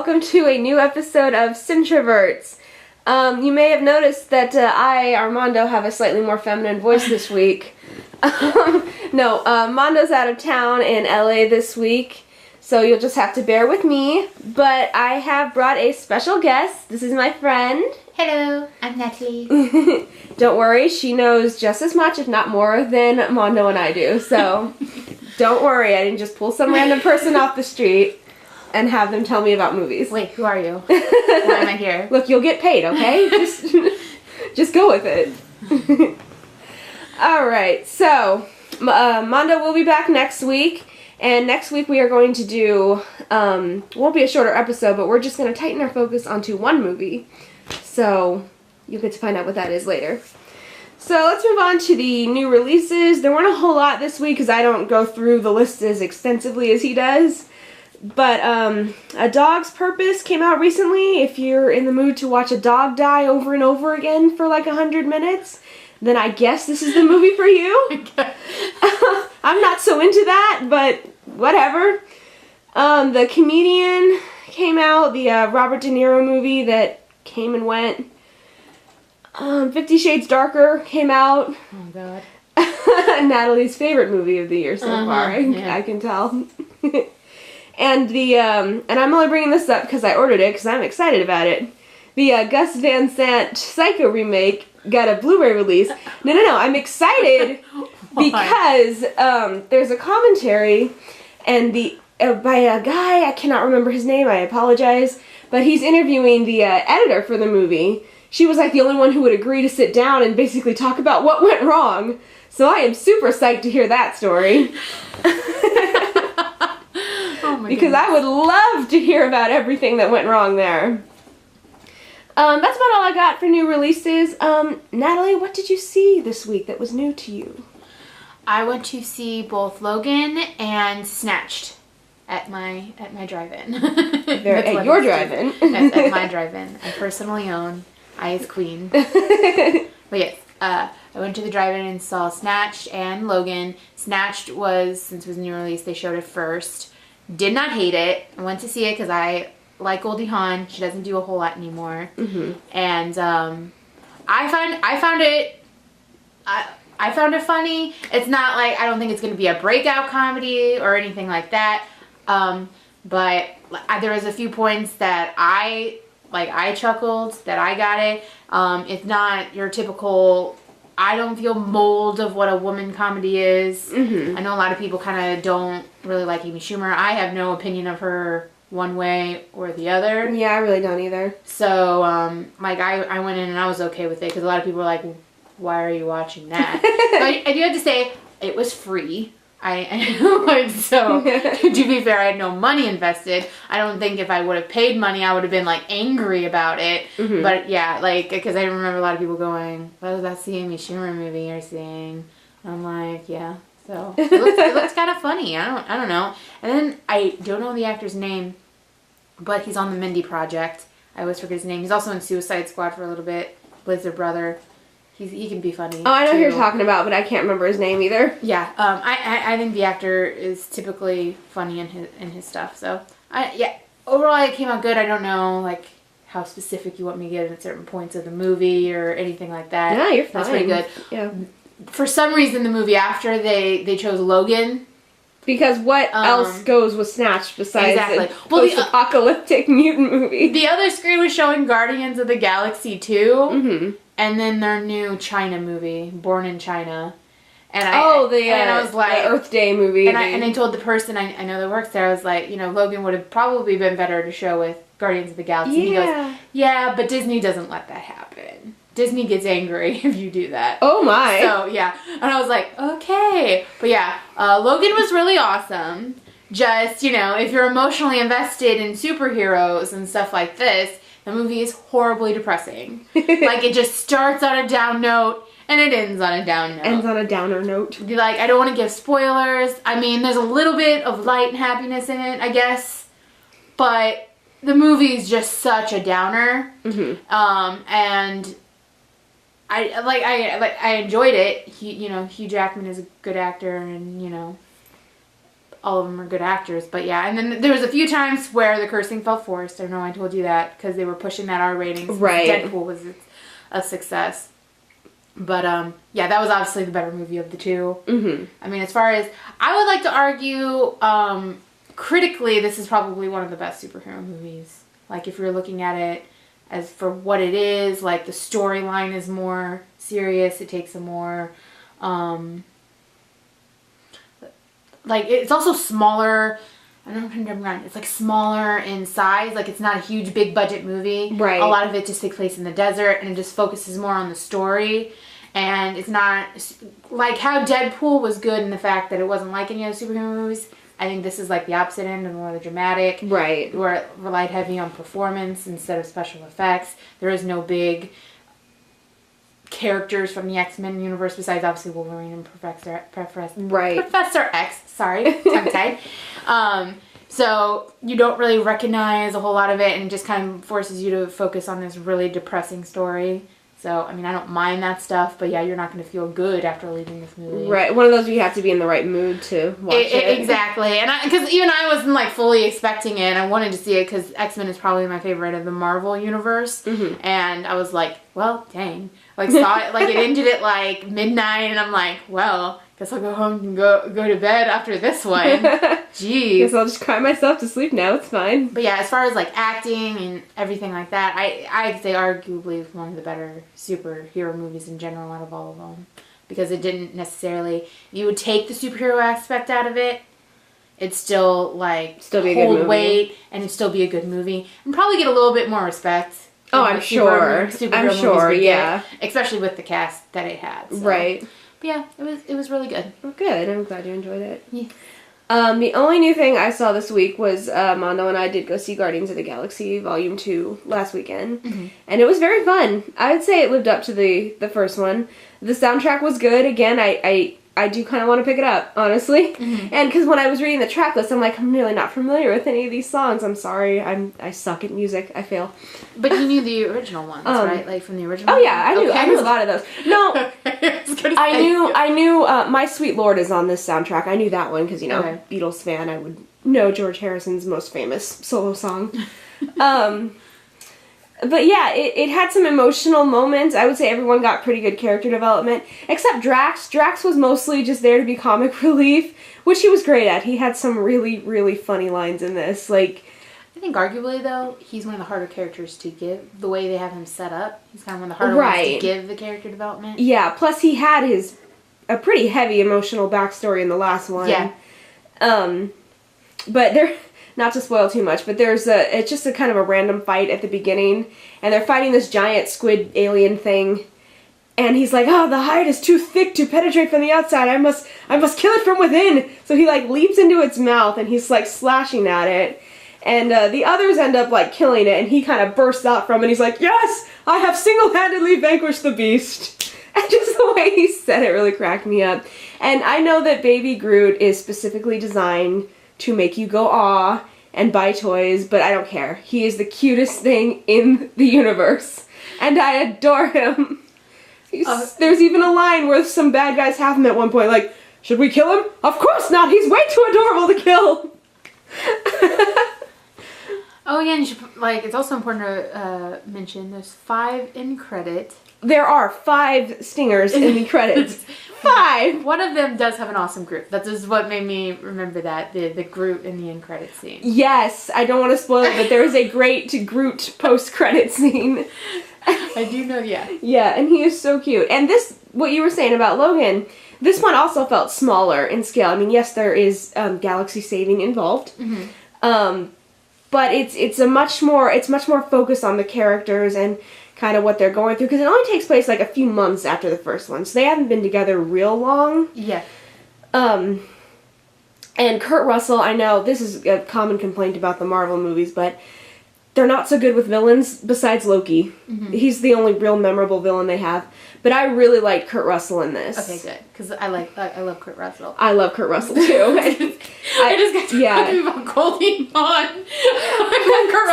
welcome to a new episode of Cinetroverts. You may have noticed that I, Armando, have a slightly more feminine voice this week. Mondo's out of town in LA this week, so you'll just have to bear with me. But I have brought a special guest. This is my friend. Hello, I'm Natalie. Don't worry, she knows just as much, if not more, than Mondo and I do, so don't worry, I didn't just pull some random person off the street and have them tell me about movies. Wait, who are you? Why am I here? Look, you'll get paid, okay? Just go with it. Alright, so, Mondo will be back next week, and next week we are going to do, won't be a shorter episode, but we're just going to tighten our focus onto one movie. So, you'll get to find out what that is later. So, let's move on to the new releases. There weren't a whole lot this week because I don't go through the list as extensively as he does. But, A Dog's Purpose came out recently. If you're in the mood to watch a dog die over and over again for like 100 minutes, then I guess this is the movie for you. I'm not so into that, but whatever. The Comedian came out, the Robert De Niro movie that came and went. 50 Shades Darker came out. Oh, God. Natalie's favorite movie of the year so far, I can tell. And and I'm only bringing this up because I ordered it because I'm excited about it. The Gus Van Sant Psycho remake got a Blu-ray release. No, I'm excited because there's a commentary and by a guy, I cannot remember his name, I apologize, but he's interviewing the editor for the movie. She was like the only one who would agree to sit down and basically talk about what went wrong. So I am super psyched to hear that story. Because I would love to hear about everything that went wrong there. That's about all I got for new releases. Natalie, what did you see this week that was new to you? I went to see both Logan and Snatched at my drive-in. At your drive-in? At my drive-in. I personally own. I is queen. But yes, I went to the drive-in and saw Snatched and Logan. Snatched was, since it was a new release, they showed it first. Did not hate it. I went to see it because I like Goldie Hawn. She doesn't do a whole lot anymore. Mm-hmm. And I found it funny. It's not like, I don't think it's going to be a breakout comedy or anything like that. But there was a few points that I chuckled, that I got it. It's not your typical, I don't feel mold of what a woman comedy is. Mm-hmm. I know a lot of people kind of don't really like Amy Schumer. I have no opinion of her one way or the other. Yeah, I really don't either. So, I went in and I was okay with it because a lot of people were like, why are you watching that? I do have to say, it was free. So to be fair, I had no money invested. I don't think if I would have paid money, I would have been like angry about it. Mm-hmm. But yeah, like, because I remember a lot of people going, "Well, that's the Amy Schumer movie you're seeing." I'm like, yeah. So it looks kind of funny. I don't know. And then I don't know the actor's name, but he's on the Mindy Project. I always forget his name. He's also in Suicide Squad for a little bit. Plays their brother. He can be funny. Oh, I know who you're talking about, but I can't remember his name either. Yeah, I think the actor is typically funny in his stuff. So overall it came out good. I don't know like how specific you want me to get at certain points of the movie or anything like that. Yeah, you're fine. That's pretty good. Yeah. For some reason, the movie after they chose Logan. Because what else goes with Snatched besides a post-apocalyptic mutant movie? The other screen was showing Guardians of the Galaxy 2. Mm-hmm. And then their new China movie, Born in China. And I was like, the Earth Day movie. And I told the person I know that works there, I was like, Logan would have probably been better to show with Guardians of the Galaxy. Yeah. He goes, yeah, but Disney doesn't let that happen. Disney gets angry if you do that. Oh my. So, yeah. And I was like, okay. But yeah, Logan was really awesome. Just, if you're emotionally invested in superheroes and stuff like this, the movie is horribly depressing. Like, it just starts on a down note, and it ends on a down note. Ends on a downer note. Like, I don't want to give spoilers. I mean, there's a little bit of light and happiness in it, I guess. But the movie is just such a downer. Mm-hmm. And I enjoyed it. Hugh Jackman is a good actor, and, all of them are good actors. But yeah, and then there was a few times where the cursing felt forced. I know I told you that because they were pushing that R ratings. Right. Deadpool was a success. But yeah, that was obviously the better movie of the two. Mm-hmm. I mean, as far as I would like to argue, critically, this is probably one of the best superhero movies. Like if you're looking at it as for what it is, like the storyline is more serious. It takes a more like it's also smaller. I don't know if I'm right. It's like smaller in size. Like it's not a huge, big budget movie. Right. A lot of it just takes place in the desert, and it just focuses more on the story. And it's not like how Deadpool was good in the fact that it wasn't like any other superhero movies. I think this is like the opposite end and more the dramatic. Right. Where it relied heavy on performance instead of special effects. There is no big characters from the X-Men universe besides obviously Wolverine and Professor X. Sorry, tongue-tied. So you don't really recognize a whole lot of it, and it just kind of forces you to focus on this really depressing story. So, I mean, I don't mind that stuff, but yeah, you're not going to feel good after leaving this movie. Right. One of those where you have to be in the right mood to watch it. Exactly. And because even I wasn't like fully expecting it. I wanted to see it because X-Men is probably my favorite of the Marvel universe. Mm-hmm. And I was like, well, dang. Like, saw it, like, it ended at like midnight, and I'm like, well, guess I'll go home and go to bed after this one. Jeez. Guess I'll just cry myself to sleep now. It's fine. But yeah, as far as like acting and everything like that, I'd say arguably it's one of the better superhero movies in general out of all of them. Because it didn't necessarily, you would take the superhero aspect out of it, it'd still like still be a good movie. Weight, and it'd still be a good movie. And probably get a little bit more respect. Oh, I'm sure. I'm sure, yeah. Especially with the cast that it had. So. Right. But yeah, it was really good. Well, good. I'm glad you enjoyed it. Yeah. The only new thing I saw this week was Mondo and I did go see Guardians of the Galaxy Volume 2 last weekend. Mm-hmm. And it was very fun. I would say it lived up to the first one. The soundtrack was good. Again, I do kind of want to pick it up, honestly. Mm-hmm. And because when I was reading the track list, I'm like, I'm really not familiar with any of these songs. I'm sorry. I suck at music. I fail. But you knew the original ones, right? Like from the original. Oh yeah, I knew a lot of those. No, I knew My Sweet Lord is on this soundtrack. I knew that one because Beatles fan. I would know George Harrison's most famous solo song. But yeah, it had some emotional moments. I would say everyone got pretty good character development, except Drax. Drax was mostly just there to be comic relief, which he was great at. He had some really, really funny lines in this. Like, I think arguably, though, he's one of the harder characters to give. The way they have him set up, he's kind of one of the harder ones to give the character development. Yeah, plus he had a pretty heavy emotional backstory in the last one. Yeah. But there... Not to spoil too much, but it's just a kind of a random fight at the beginning, and they're fighting this giant squid alien thing, and he's like, oh, the hide is too thick to penetrate from the outside, I must kill it from within, so he like leaps into its mouth, and he's like slashing at it, and the others end up like killing it, and he kind of bursts out from it, and he's like, yes, I have single-handedly vanquished the beast. And just the way he said it really cracked me up. And I know that Baby Groot is specifically designed to make you go aw and buy toys, but I don't care. He is the cutest thing in the universe. And I adore him. There's even a line where some bad guys have him at one point, like, should we kill him? Of course not! He's way too adorable to kill! Oh yeah, and you should, it's also important to mention there's 5 in credit. There are 5 stingers in the credits. 5! One of them does have an awesome Groot. That is what made me remember that, the Groot in the end credit scene. Yes, I don't want to spoil it, but there is a great Groot post-credit scene. I do know, yeah. Yeah, and he is so cute. And this, what you were saying about Logan, this one also felt smaller in scale. I mean, yes, there is galaxy saving involved. Mm-hmm. But it's much more focused on the characters and kind of what they're going through, because it only takes place like a few months after the first one, so they haven't been together real long. Yeah. And Kurt Russell, I know this is a common complaint about the Marvel movies, but they're not so good with villains besides Loki. Mm-hmm. He's the only real memorable villain they have. But I really like Kurt Russell in this. Okay, good, because I love Kurt Russell. I love Kurt Russell too. I just got talking about Goldie Hawn.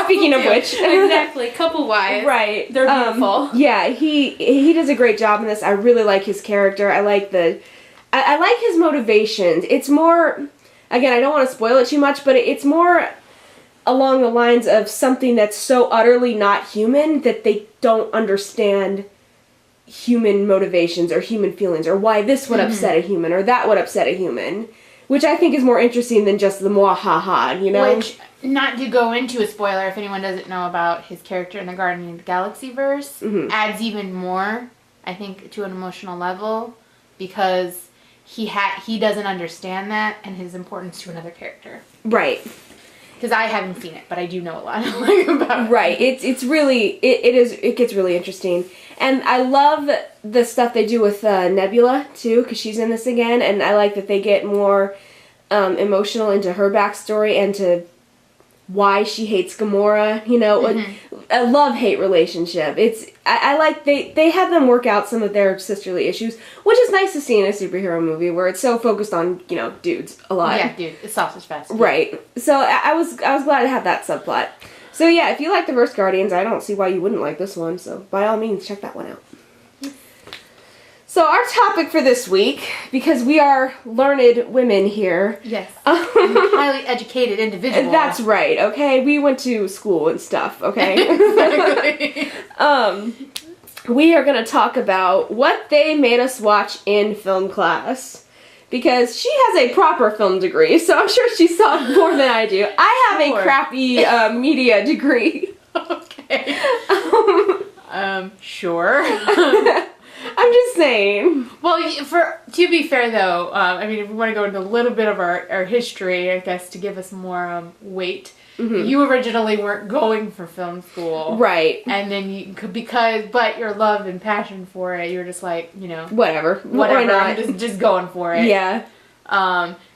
Speaking of which, exactly, couple-wise, right? They're beautiful. Yeah, he does a great job in this. I really like his character. I like his motivations. It's more again, I don't want to spoil it too much, but it's more along the lines of something that's so utterly not human that they don't understand human motivations or human feelings or why this would upset a human or that would upset a human, which I think is more interesting than just the mwahaha, you know? Which, not to go into a spoiler, if anyone doesn't know about his character in the Guardian of the Galaxy verse, adds even more, I think, to an emotional level, because he doesn't understand that and his importance to another character. Right. Because I haven't seen it, but I do know a lot about it. Right. It gets really interesting. And I love the stuff they do with Nebula, too, because she's in this again, and I like that they get more emotional into her backstory and to why she hates Gamora, you know, a love-hate relationship. I like they have them work out some of their sisterly issues, which is nice to see in a superhero movie where it's so focused on, you know, dudes a lot. Yeah, dude, it's sausage fest. Right. So I was glad to have that subplot. So yeah, if you like the first Guardians, I don't see why you wouldn't like this one, so by all means, check that one out. So our topic for this week, because we are learned women here. Yes. Highly educated individual. That's right, okay? We went to school and stuff, okay? Exactly. We are going to talk about what they made us watch in film class. Because she has a proper film degree, so I'm sure she saw more than I do. I have a crappy media degree. Okay. Sure. I'm just saying. Well, to be fair though, I mean, if we want to go into a little bit of our history, I guess, to give us more weight, you originally weren't going for film school. Right. And then but your love and passion for it, you were just like, you know. Whatever. Why not? I'm just going for it. Yeah.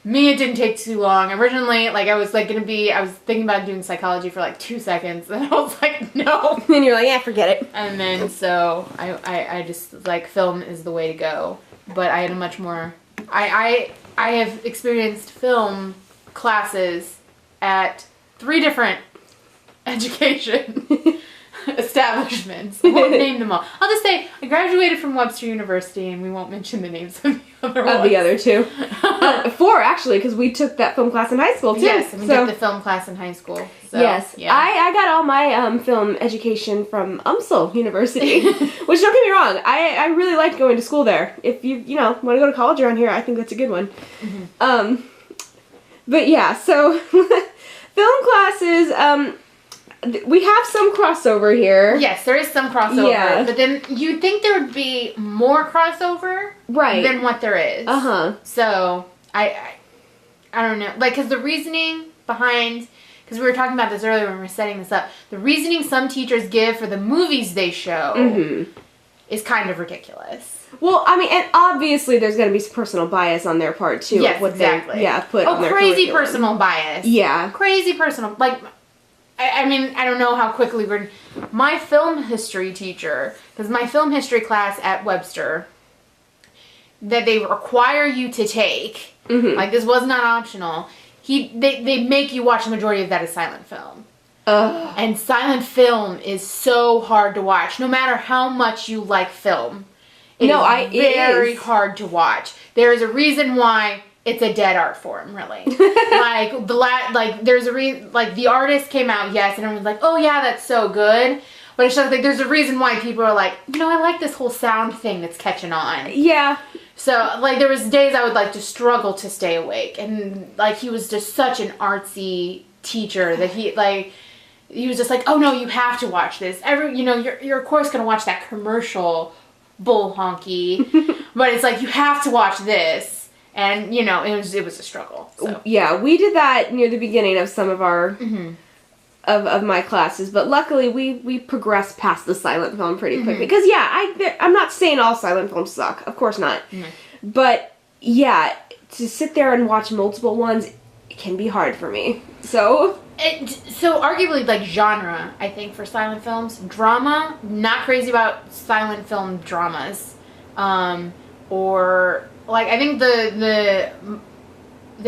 Me, it didn't take too long. Originally, I was thinking about doing psychology for 2 seconds, and I was like, no. And you're like, yeah, forget it. And then, so, I just, film is the way to go. But I had a much more, I have experienced film classes at 3 different education establishments. I won't name them all. I'll just say I graduated from Webster University, and we won't mention the names of the other ones. Of the other 2. 4, actually, because we took that film class in high school, too. Yes, and we took the film class in high school. So, yes. Yeah. I got all my film education from UMSL University, which, don't get me wrong, I really liked going to school there. If you want to go to college around here, I think that's a good one. But yeah, so film classes, we have some crossover here. Yes, there is some crossover. Yeah. But then you'd think there would be more crossover than what there is. So, I don't know. Because the reasoning behind, because we were talking about this earlier when we were setting this up, the reasoning some teachers give for the movies they show is kind of ridiculous. Well, I mean, and obviously there's going to be some personal bias on their part, too. Yes, exactly. Put on their crazy curriculum. Personal bias. Yeah. Crazy personal, I mean, I don't know how quickly my film history teacher, because my film history class at Webster, that they require you to take, this was not optional, they make you watch the majority of that as silent film. And silent film is so hard to watch, no matter how much you like film. It is very hard to watch. There is a reason why it's a dead art form, really. There's a reason, the artist came out, yes, and everyone's like, oh yeah, that's so good. But it's just there's a reason why people are like, I like this whole sound thing that's catching on. Yeah. So, there was days I would, just struggle to stay awake. And, he was just such an artsy teacher that he was just like, oh no, you have to watch this. You're of course going to watch that commercial bull honky. But it's you have to watch this. And, it was a struggle. So. Yeah, we did that near the beginning of some of our, of my classes, but luckily we progressed past the silent film pretty quickly. Because, I'm not saying all silent films suck. Of course not. But, yeah, to sit there and watch multiple ones, it can be hard for me. So arguably, genre, I think, for silent films. Drama, not crazy about silent film dramas. I think the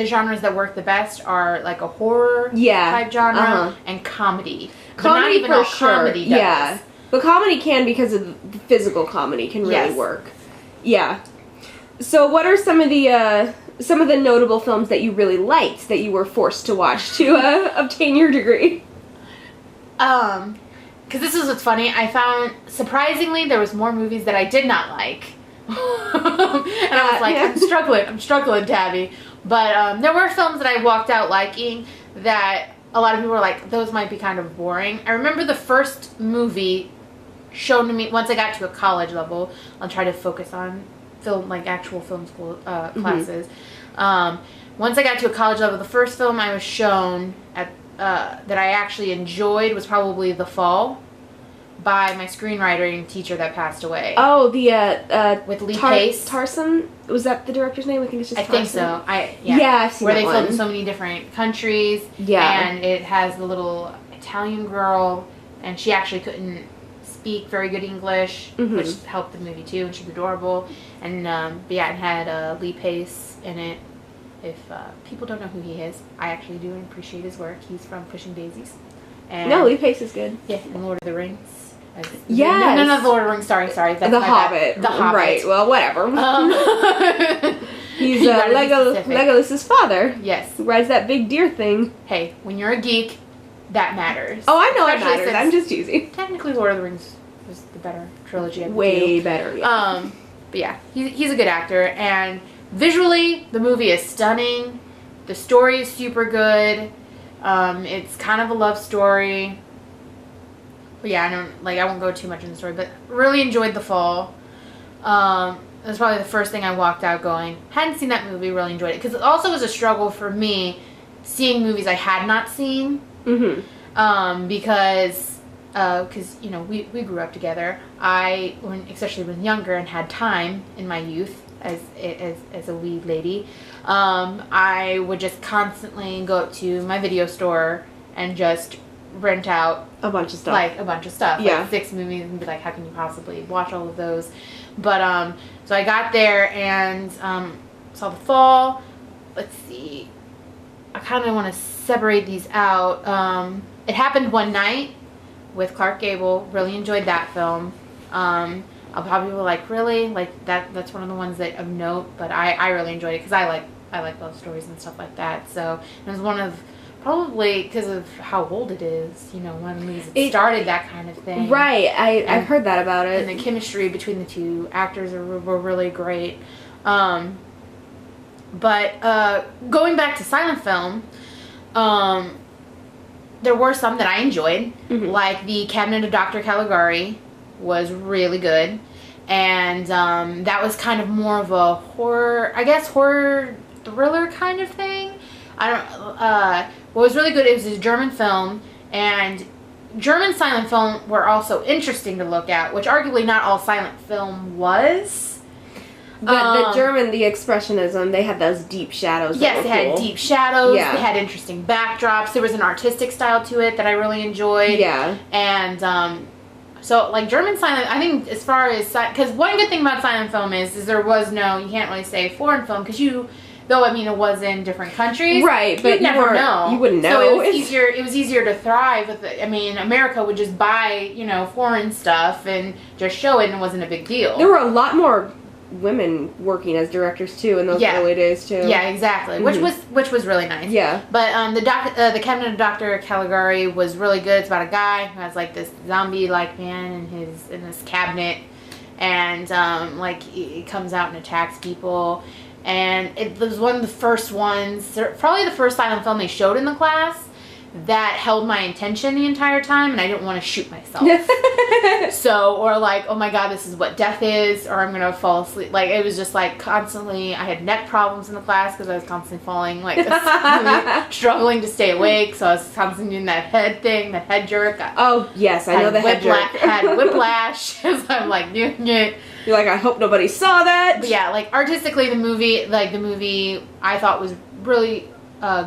genres that work the best are a horror type genre and comedy. But not even all comedy does. Yeah. But comedy can, because of the physical comedy, can really work. Yeah. So what are some of the some of the notable films that you really liked that you were forced to watch to obtain your degree. Because this is what's funny. I found, surprisingly, there was more movies that I did not like. And I was like, yeah. I'm struggling, Tabby. But there were films that I walked out liking that a lot of people were like, those might be kind of boring. I remember the first movie shown to me, once I got to a college level, I'll try to focus on film, like actual film school classes. Once I got to a college level, the first film I was shown at that I actually enjoyed was probably The Fall, by my screenwriting teacher that passed away. Oh, the with Lee Pace. Tarson? Was that the director's name? I think it's just Tarson. I think so. Yeah, I've seen where that they one. filmed in so many different countries. Yeah. And it has the little Italian girl, and she actually couldn't speak very good English, which helped the movie too, and she's adorable. And but yeah, it had Lee Pace in it. If people don't know who he is, I actually do appreciate his work. He's from Pushing Daisies. And no, Lee Pace is good. Yeah, and Lord of the Rings. Yes. No, not the Lord of the Rings. Sorry. That's The Hobbit. Bad. The Hobbit. Right. Well, whatever. He's Legolas's father. Yes. Who rides that big deer thing. Hey, when you're a geek, that matters. Oh, I know it matters. I'm just teasing. Technically, Lord of the Rings was the better trilogy. Way better. Yeah. But yeah, he's a good actor, and visually, the movie is stunning. The story is super good. It's kind of a love story. But yeah, I won't go too much in the story, but really enjoyed The Fall. It was probably the first thing I walked out going. Hadn't seen that movie, really enjoyed it. Because it also was a struggle for me seeing movies I had not seen. Because you know, we grew up together. Especially when younger and had time in my youth as a wee lady, I would just constantly go up to my video store and just rent out a bunch of stuff. Yeah. Like 6 movies, and be like, how can you possibly watch all of those? But so I got there and saw The Fall. Let's see, I kind of want to separate these out. It Happened One Night with Clark Gable. Really enjoyed that film. I'll probably be like, really? Like that's one of the ones that of note, but I really enjoyed it because I like love stories and stuff like that. So it was one of, probably because of how old it is, you know, one of the movies that started that kind of thing. Right, I've heard that about it. And the chemistry between the two actors were really great. But going back to silent film, there were some that I enjoyed, like The Cabinet of Dr. Caligari was really good. And that was kind of more of a horror thriller kind of thing. What was really good, it was a German film, and German silent film were also interesting to look at, which arguably not all silent film was. But the Expressionism, they had those deep shadows. Yes, they had deep shadows. Yeah. They had interesting backdrops. There was an artistic style to it that I really enjoyed. Yeah. And so, like, German silent, I think as far as, because one good thing about silent film is there was no, you can't really say foreign film, because though, I mean, it was in different countries. Right, but you never know. You wouldn't know. So it was easier to thrive with it. I mean, America would just buy, you know, foreign stuff and just show it, and it wasn't a big deal. There were a lot more women working as directors too in those early days too. Yeah, exactly. Which was really nice. Yeah. But the Cabinet of Dr. Caligari was really good. It's about a guy who has like this zombie-like man in his cabinet, and like he comes out and attacks people. And it was one of the first ones, probably the first silent film they showed in the class, that held my attention the entire time, and I didn't want to shoot myself. So, or like, oh my god, this is what death is, or I'm gonna fall asleep. Like, it was just like constantly, I had neck problems in the class because I was constantly falling, like struggling to stay awake, so I was constantly doing that head thing, that head jerk. Oh yes, I know the head jerk. Had whiplash as I'm like doing it. You're like, I hope nobody saw that. But yeah, like artistically, the movie I thought was really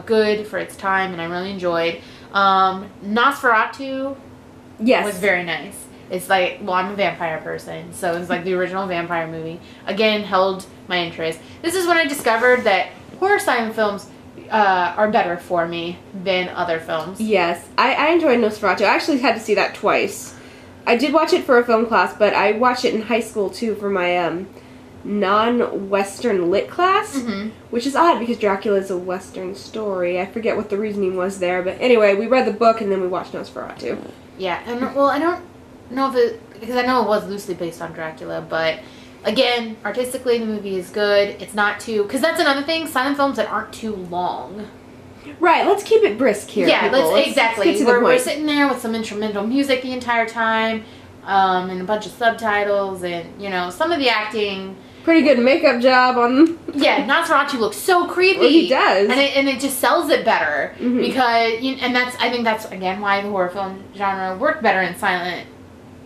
good for its time, and I really enjoyed. Nosferatu was very nice. It's like, well, I'm a vampire person, so it's like the original vampire movie. Again, held my interest. This is when I discovered that horror silent films are better for me than other films. Yes, I enjoyed Nosferatu. I actually had to see that twice. I did watch it for a film class, but I watched it in high school too for my non-Western lit class, Mm-hmm. which is odd because Dracula is a Western story. I forget what the reasoning was there, but anyway, we read the book and then we watched Nosferatu. Yeah, and well, I don't know if it, because I know it was loosely based on Dracula, but again, artistically the movie is good. It's not too, because that's another thing, silent films that aren't too long. Right, let's keep it brisk here. Yeah, let's exactly. Let's get to the point. We're sitting there with some instrumental music the entire time, and a bunch of subtitles, and you know, some of the acting. Pretty good makeup job on. Yeah, Nosferatu looks so creepy. Well, he does, and it just sells it better Mhm. because, and I think that's again why the horror film genre worked better in silent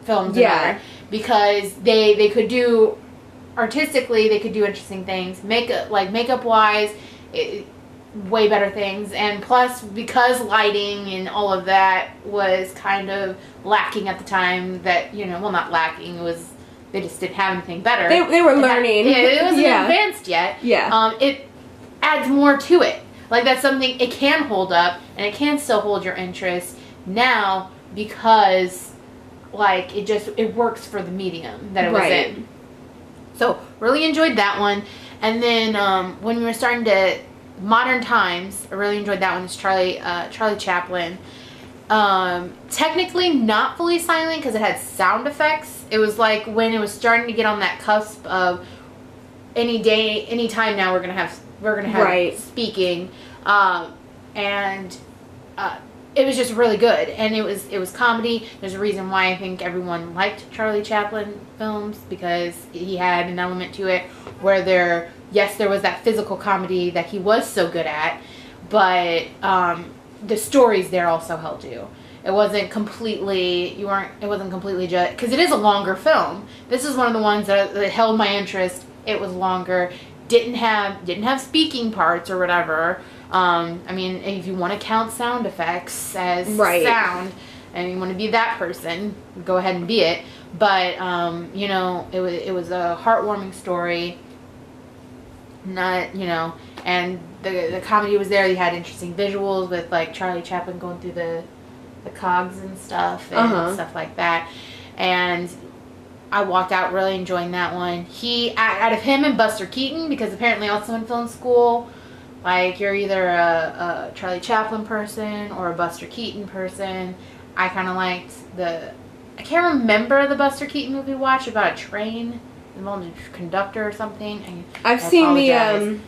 films. Yeah, because they could do artistically, they could do interesting things. Makeup wise, way better things, and plus because lighting and all of that was kind of lacking at the time. That well, not lacking. It was. They just didn't have anything better. They were learning. It wasn't advanced yet. Yeah. It adds more to it. Like, that's something, it can hold up, and it can still hold your interest now because, like, it works for the medium that it was in. So, really enjoyed that one. And then, when we were starting to, modern times, I really enjoyed that one. It's Charlie Chaplin. Technically not fully silent because it had sound effects. It was like when it was starting to get on that cusp of any time now we're gonna have speaking, and it was just really good, and it was comedy. There's a reason why I think everyone liked Charlie Chaplin films, because he had an element to it where there was that physical comedy that he was so good at, but the stories there also held you. It wasn't completely just, because it is a longer film. This is one of the ones that held my interest. It was longer, didn't have speaking parts or whatever. I mean, if you want to count sound effects as sound and you want to be that person, go ahead and be it. But it was a heartwarming story. Not and the comedy was there. You had interesting visuals with like Charlie Chaplin going through the cogs and stuff and stuff like that, and I walked out really enjoying that one. Out of him and Buster Keaton, because apparently also in film school, like, you're either a Charlie Chaplin person or a Buster Keaton person. I kind of liked I can't remember the Buster Keaton movie we watched about a train involving a conductor or something. I've seen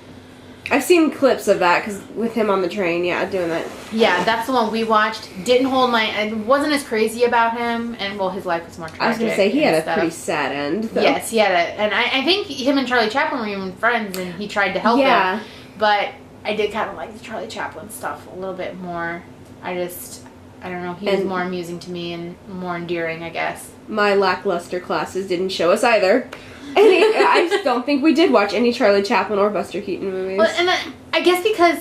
clips of that, because with him on the train, doing that. Yeah, that's the one we watched. I wasn't as crazy about him, and well, his life was more tragic. I was going to say, he had a pretty sad end, though. Yes, he had and I think him and Charlie Chaplin were even friends, and he tried to help him. But I did kind of like the Charlie Chaplin stuff a little bit more. I don't know, he was more amusing to me and more endearing, I guess. My lackluster classes didn't show us either. I just don't think we did watch any Charlie Chaplin or Buster Keaton movies. Well, and I guess because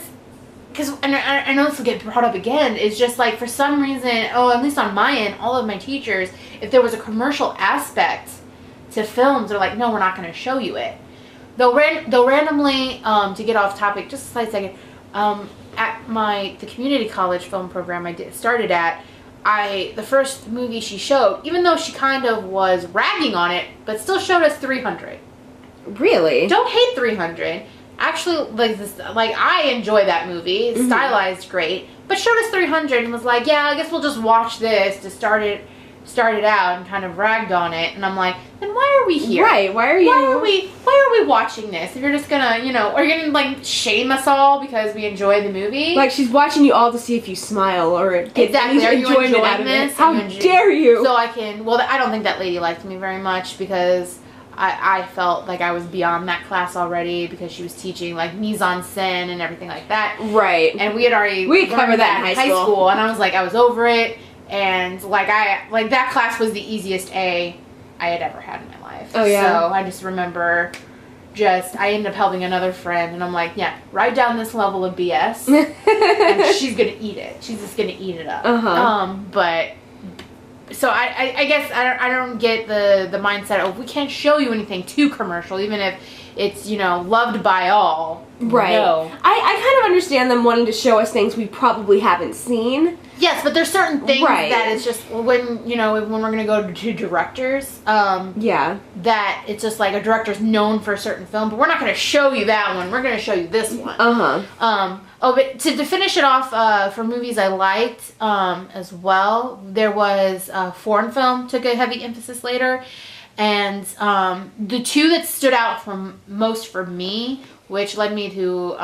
and I know this will get brought up again, it's just like, for some reason, at least on my end, all of my teachers, if there was a commercial aspect to films, they're like, no, we're not going to show you it. They'll randomly, to get off topic, just a slight second, at the community college film program I started at, the first movie she showed, even though she kind of was ragging on it, but still showed us 300. Really? Don't hate 300. Actually, I enjoy that movie. It's stylized great, but showed us 300 and was like, yeah, I guess we'll just watch this to start it out, and kind of ragged on it. And I'm like, then why are we here? Right? Why are we watching this? If you're just gonna, are you gonna like shame us all because we enjoy the movie? Like, she's watching you all to see if you smile or get exactly. Are you enjoyment enjoying out of this? it. How dare you? So I can. Well, I don't think that lady liked me very much, because I felt like I was beyond that class already, because she was teaching like mise en scène and everything like that. Right. And we covered that in high school, and I was like, I was over it. And that class was the easiest A I had ever had in my life. Oh yeah. So I just remember, I ended up helping another friend, and I'm like, yeah, write down this level of BS, and she's gonna eat it. She's just gonna eat it up. But so I guess I don't get the mindset of, we can't show you anything too commercial, even if it's loved by all. Right. No. I kind of understand them wanting to show us things we probably haven't seen. Yes, but there's certain things Right. that it's just when when we're gonna go to directors, Yeah. that it's just like a director's known for a certain film, but we're not gonna show you that one. We're gonna show you this one. But to finish it off, for movies I liked as well, there was foreign film took a heavy emphasis later, and the two that stood out most for me, which led me to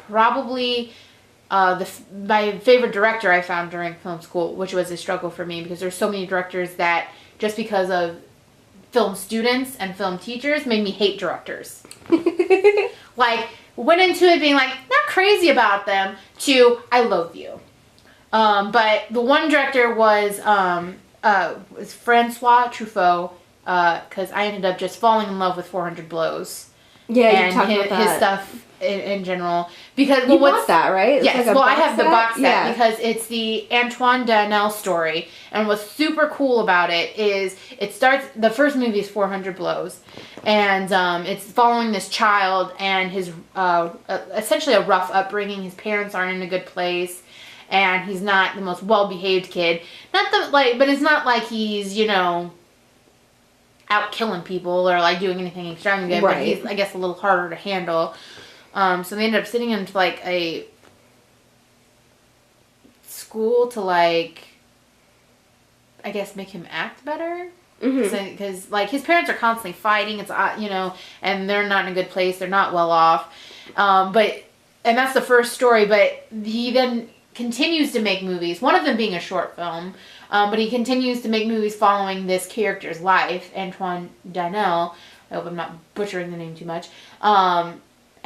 probably. My favorite director I found during film school, which was a struggle for me because there's so many directors that just because of film students and film teachers made me hate directors. Like, went into it being like, not crazy about them, to I loathe you. But the one director was Francois Truffaut, because I ended up just falling in love with 400 Blows. Yeah, and you talked about that. His stuff in general, because you bought that, right? It's yes, like I have the box set yeah. because it's the Antoine Danel story, and what's super cool about it is it starts. The first movie is 400 Blows, and it's following this child and his essentially a rough upbringing. His parents aren't in a good place, and he's not the most well-behaved kid. But it's not like he's out killing people or like doing anything extravagant, right. but he's, I guess, a little harder to handle. So they ended up sitting him into like a school to like, I guess, make him act better. Because like his parents are constantly fighting. It's and they're not in a good place. They're not well off. And that's the first story. But he then continues to make movies. One of them being a short film. But he continues to make movies following this character's life, Antoine Danel. I hope I'm not butchering the name too much.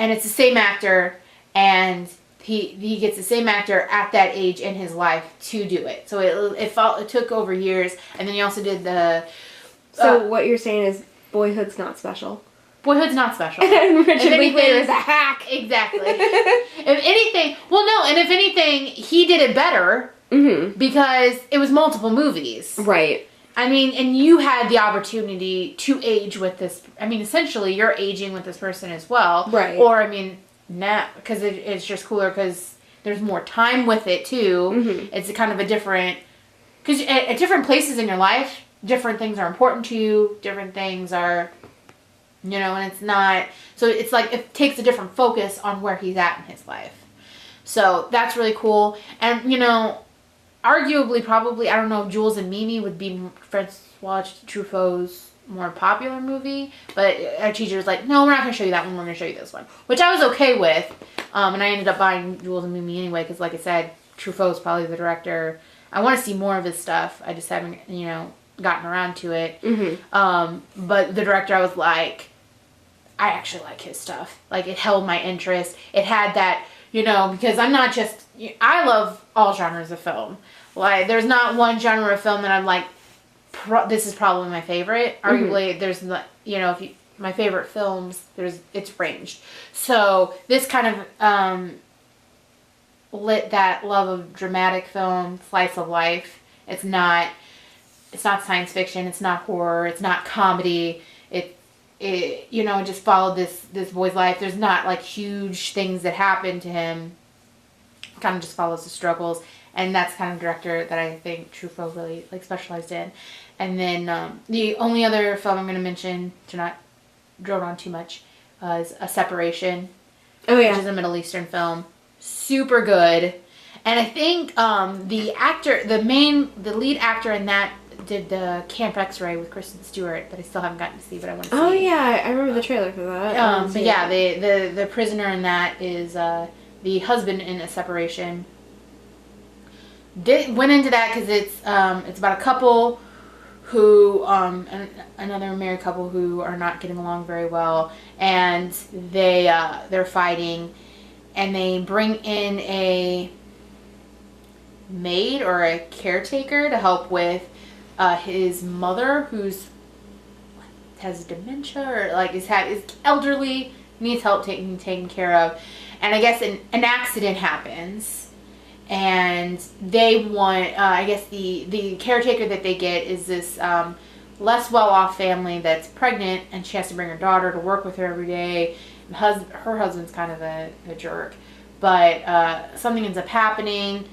And it's the same actor, and he gets the same actor at that age in his life to do it. So it took over years, and then he also did the... So what you're saying is Boyhood's not special? Boyhood's not special. And Richard Linklater is a hack. Exactly. If anything... Well, no, and if anything, he did it better... Because it was multiple movies. Right. I mean, and you had the opportunity to age with this. I mean, essentially, you're aging with this person as well. Right. Or, I mean, because it's just cooler because there's more time with it, too. It's a kind of a different... Because at different places in your life, different things are important to you. Different things are... and it's not... So it's like it takes a different focus on where he's at in his life. So that's really cool. And, arguably, probably, I don't know if Jules and Mimi would be Francois Truffaut's more popular movie, but our teacher was like, no, we're not going to show you that one, we're going to show you this one, which I was okay with, and I ended up buying Jules and Mimi anyway, because like I said, Truffaut's probably the director. I want to see more of his stuff, I just haven't, gotten around to it, but the director, I was like, I actually like his stuff, like, it held my interest, it had that, because I'm not just, I love all genres of film. Like, there's not one genre of film that I'm like, this is probably my favorite. Arguably, there's, my favorite films, it's ranged. So, this kind of lit that love of dramatic film, slice of life. It's not science fiction, it's not horror, it's not comedy. It just followed this boy's life. There's not like huge things that happen to him. It kind of just follows the struggles, and that's kind of director that I think Truffaut really like specialized in. And then the only other film I'm going to mention, to not drill on too much, is A Separation. Oh yeah, which is a Middle Eastern film. Super good, and I think the lead actor in that did the Camp X-Ray with Kristen Stewart that I still haven't gotten to see, but I want to see. Oh yeah, I remember the trailer for that. But yeah, the prisoner in that is the husband in A Separation. Went into that because it's about a couple who another married couple who are not getting along very well, and they're fighting, and they bring in a maid or a caretaker to help with his mother, who's has dementia or like is elderly, needs help taken care of, and I guess an accident happens, and they want I guess the caretaker that they get is this less well-off family that's pregnant, and she has to bring her daughter to work with her every day. Her husband's kind of a jerk, but something ends up happening,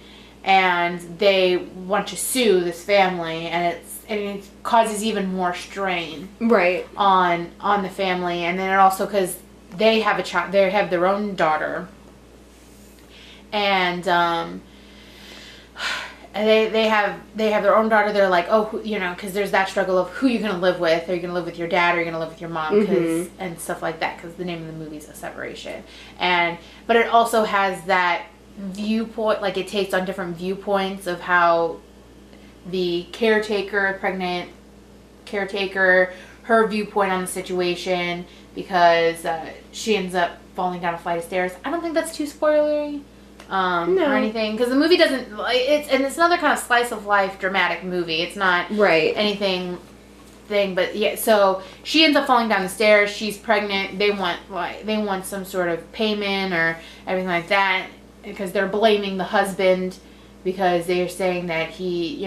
and they want to sue this family, and it causes even more strain right on the family. And then it also, because they have a child, they have their own daughter, and they have their own daughter. They're like, oh, you know, because there's that struggle of who you're gonna live with. Are you gonna live with your dad, or are you gonna live with your mom? And stuff like that, because the name of the movie is A Separation. But it also has that viewpoint, like it takes on different viewpoints of how the pregnant caretaker, her viewpoint on the situation, because she ends up falling down a flight of stairs. I don't think that's too spoilery. No. Or anything, because the movie doesn't. It's another kind of slice of life dramatic movie. It's not anything, but yeah. So she ends up falling down the stairs. She's pregnant. They want some sort of payment or everything like that, because they're blaming the husband, because they're saying that he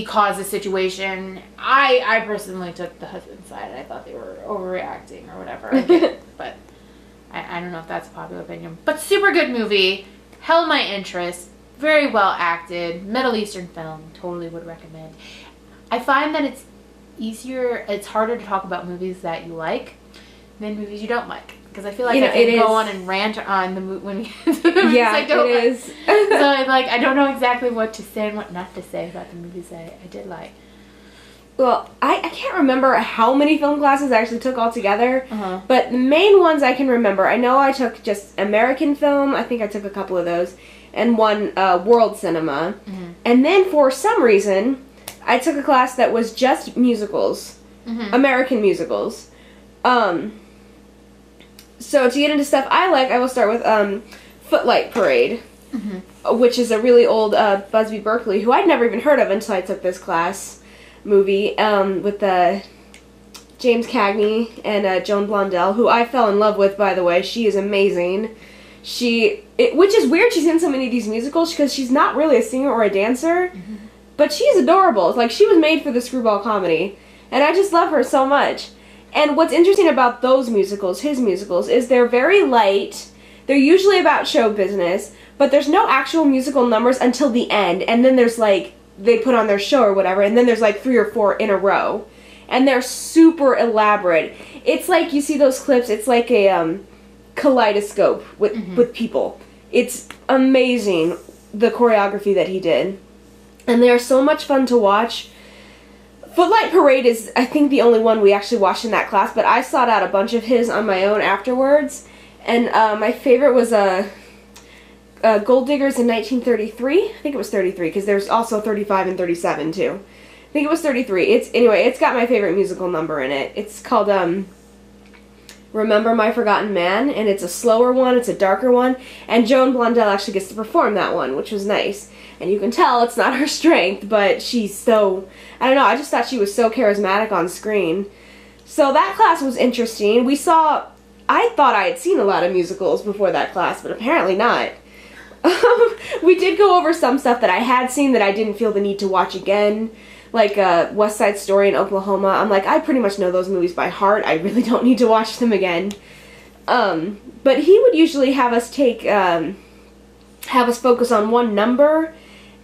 caused the situation. I personally took the husband's side. I thought they were overreacting or whatever. I get it, but I don't know if that's a popular opinion. But super good movie. Held my interest. Very well acted. Middle Eastern film. Totally would recommend. I find that it's harder to talk about movies that you like than movies you don't like. Because I feel like I can go on and rant on the movie when we get to the movies I don't like. Is. So I don't know exactly what to say and what not to say about the movies I did like. Well, I can't remember how many film classes I actually took altogether, but the main ones I can remember, I know I took just American film, I think I took a couple of those, and one world cinema. And then for some reason, I took a class that was just musicals, American musicals. So to get into stuff I like, I will start with Footlight Parade, which is a really old Busby Berkeley, who I'd never even heard of until I took this class. Movie with James Cagney and Joan Blondell, who I fell in love with, by the way. She is amazing. Which is weird, she's in so many of these musicals, because she's not really a singer or a dancer, but she's adorable. It's like she was made for the screwball comedy, and I just love her so much. And what's interesting about those musicals, his musicals, is they're very light. They're usually about show business, but there's no actual musical numbers until the end, and then there's like they put on their show or whatever, and then there's like 3 or 4 in a row, and they're super elaborate. It's like, you see those clips, it's like a kaleidoscope with people. It's amazing, the choreography that he did, and they are so much fun to watch. Footlight Parade is, I think, the only one we actually watched in that class, but I sought out a bunch of his on my own afterwards, and my favorite was Gold Diggers in 1933. I think it was 33, because there's also 35 and 37 too. I think it was 33. It's got my favorite musical number in it. It's called Remember My Forgotten Man, and it's a slower one, it's a darker one, and Joan Blondell actually gets to perform that one, which was nice. And you can tell it's not her strength, but she's so, I don't know, I just thought she was so charismatic on screen. So that class was interesting. I thought I had seen a lot of musicals before that class, but apparently not. We did go over some stuff that I had seen that I didn't feel the need to watch again, like West Side Story in Oklahoma. I'm like, I pretty much know those movies by heart. I really don't need to watch them again. But he would usually have us focus on one number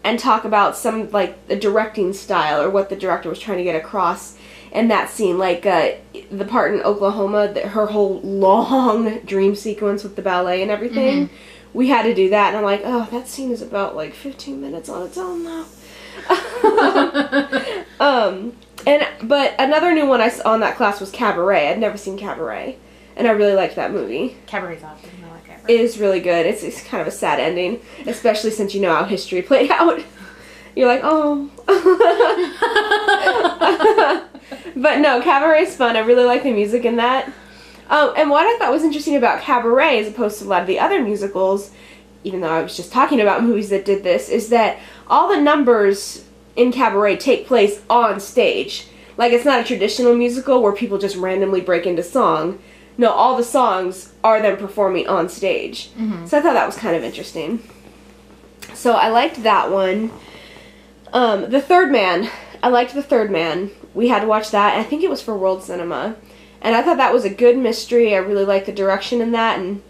and talk about some, like, the directing style or what the director was trying to get across in that scene. Like, the part in Oklahoma, her whole long dream sequence with the ballet and everything. We had to do that, and I'm like, oh, that scene is about, like, 15 minutes on its own now. But another new one I saw in that class was Cabaret. I'd never seen Cabaret, and I really liked that movie. Cabaret's awesome. I like Cabaret. It is really good. It's kind of a sad ending, especially since you know how history played out. You're like, oh. But no, Cabaret's fun. I really like the music in that. And what I thought was interesting about Cabaret, as opposed to a lot of the other musicals, even though I was just talking about movies that did this, is that all the numbers in Cabaret take place on stage. Like, it's not a traditional musical where people just randomly break into song. No, all the songs are them performing on stage. So I thought that was kind of interesting. So I liked that one. The Third Man. I liked The Third Man. We had to watch that. I think it was for World Cinema. And I thought that was a good mystery. I really liked the direction in that. And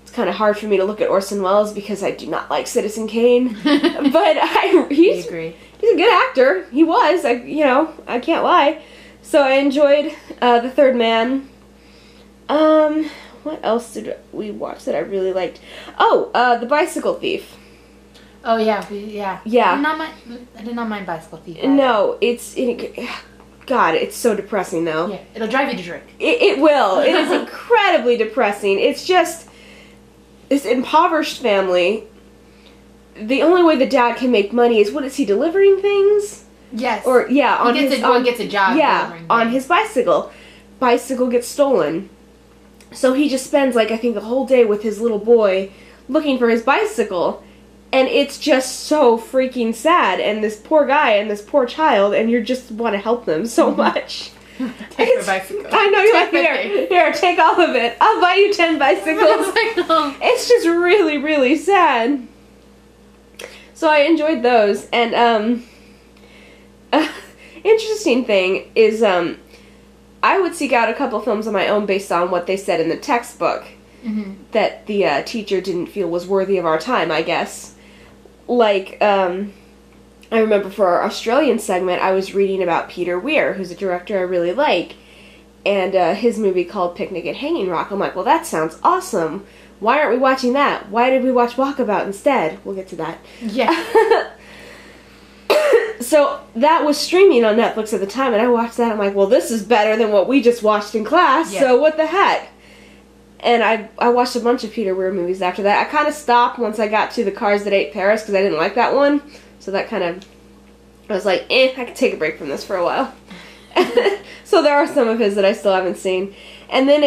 it's kind of hard for me to look at Orson Welles because I do not like Citizen Kane. But he's a good actor. He was, I can't lie. So I enjoyed The Third Man. What else did we watch that I really liked? Oh, The Bicycle Thief. Oh yeah. I did not mind Bicycle Thief. Either. No, God, it's so depressing though. Yeah, it'll drive you to drink. It will. It is incredibly depressing. It's just this impoverished family. The only way the dad can make money is, what is he, delivering things? Yes. Or he gets a job. Yeah, on his bicycle. Bicycle gets stolen. So he just spends, I think, the whole day with his little boy looking for his bicycle. And it's just so freaking sad. And this poor guy and this poor child, and you just want to help them so much. Take the bicycle. I know, you're like, here, take all of it. I'll buy you 10 bicycles. It's just really, really sad. So I enjoyed those. And, interesting thing is, I would seek out a couple films on my own based on what they said in the textbook that the teacher didn't feel was worthy of our time, I guess. I remember for our Australian segment, I was reading about Peter Weir, who's a director I really like, and his movie called Picnic at Hanging Rock. I'm like, well, that sounds awesome. Why aren't we watching that? Why did we watch Walkabout instead? We'll get to that. Yeah. So that was streaming on Netflix at the time, and I watched that. I'm like, well, this is better than what we just watched in class, so what the heck? And I watched a bunch of Peter Weir movies after that. I kind of stopped once I got to The Cars That Ate Paris because I didn't like that one. So that kind of, I was like, I could take a break from this for a while. So there are some of his that I still haven't seen. And then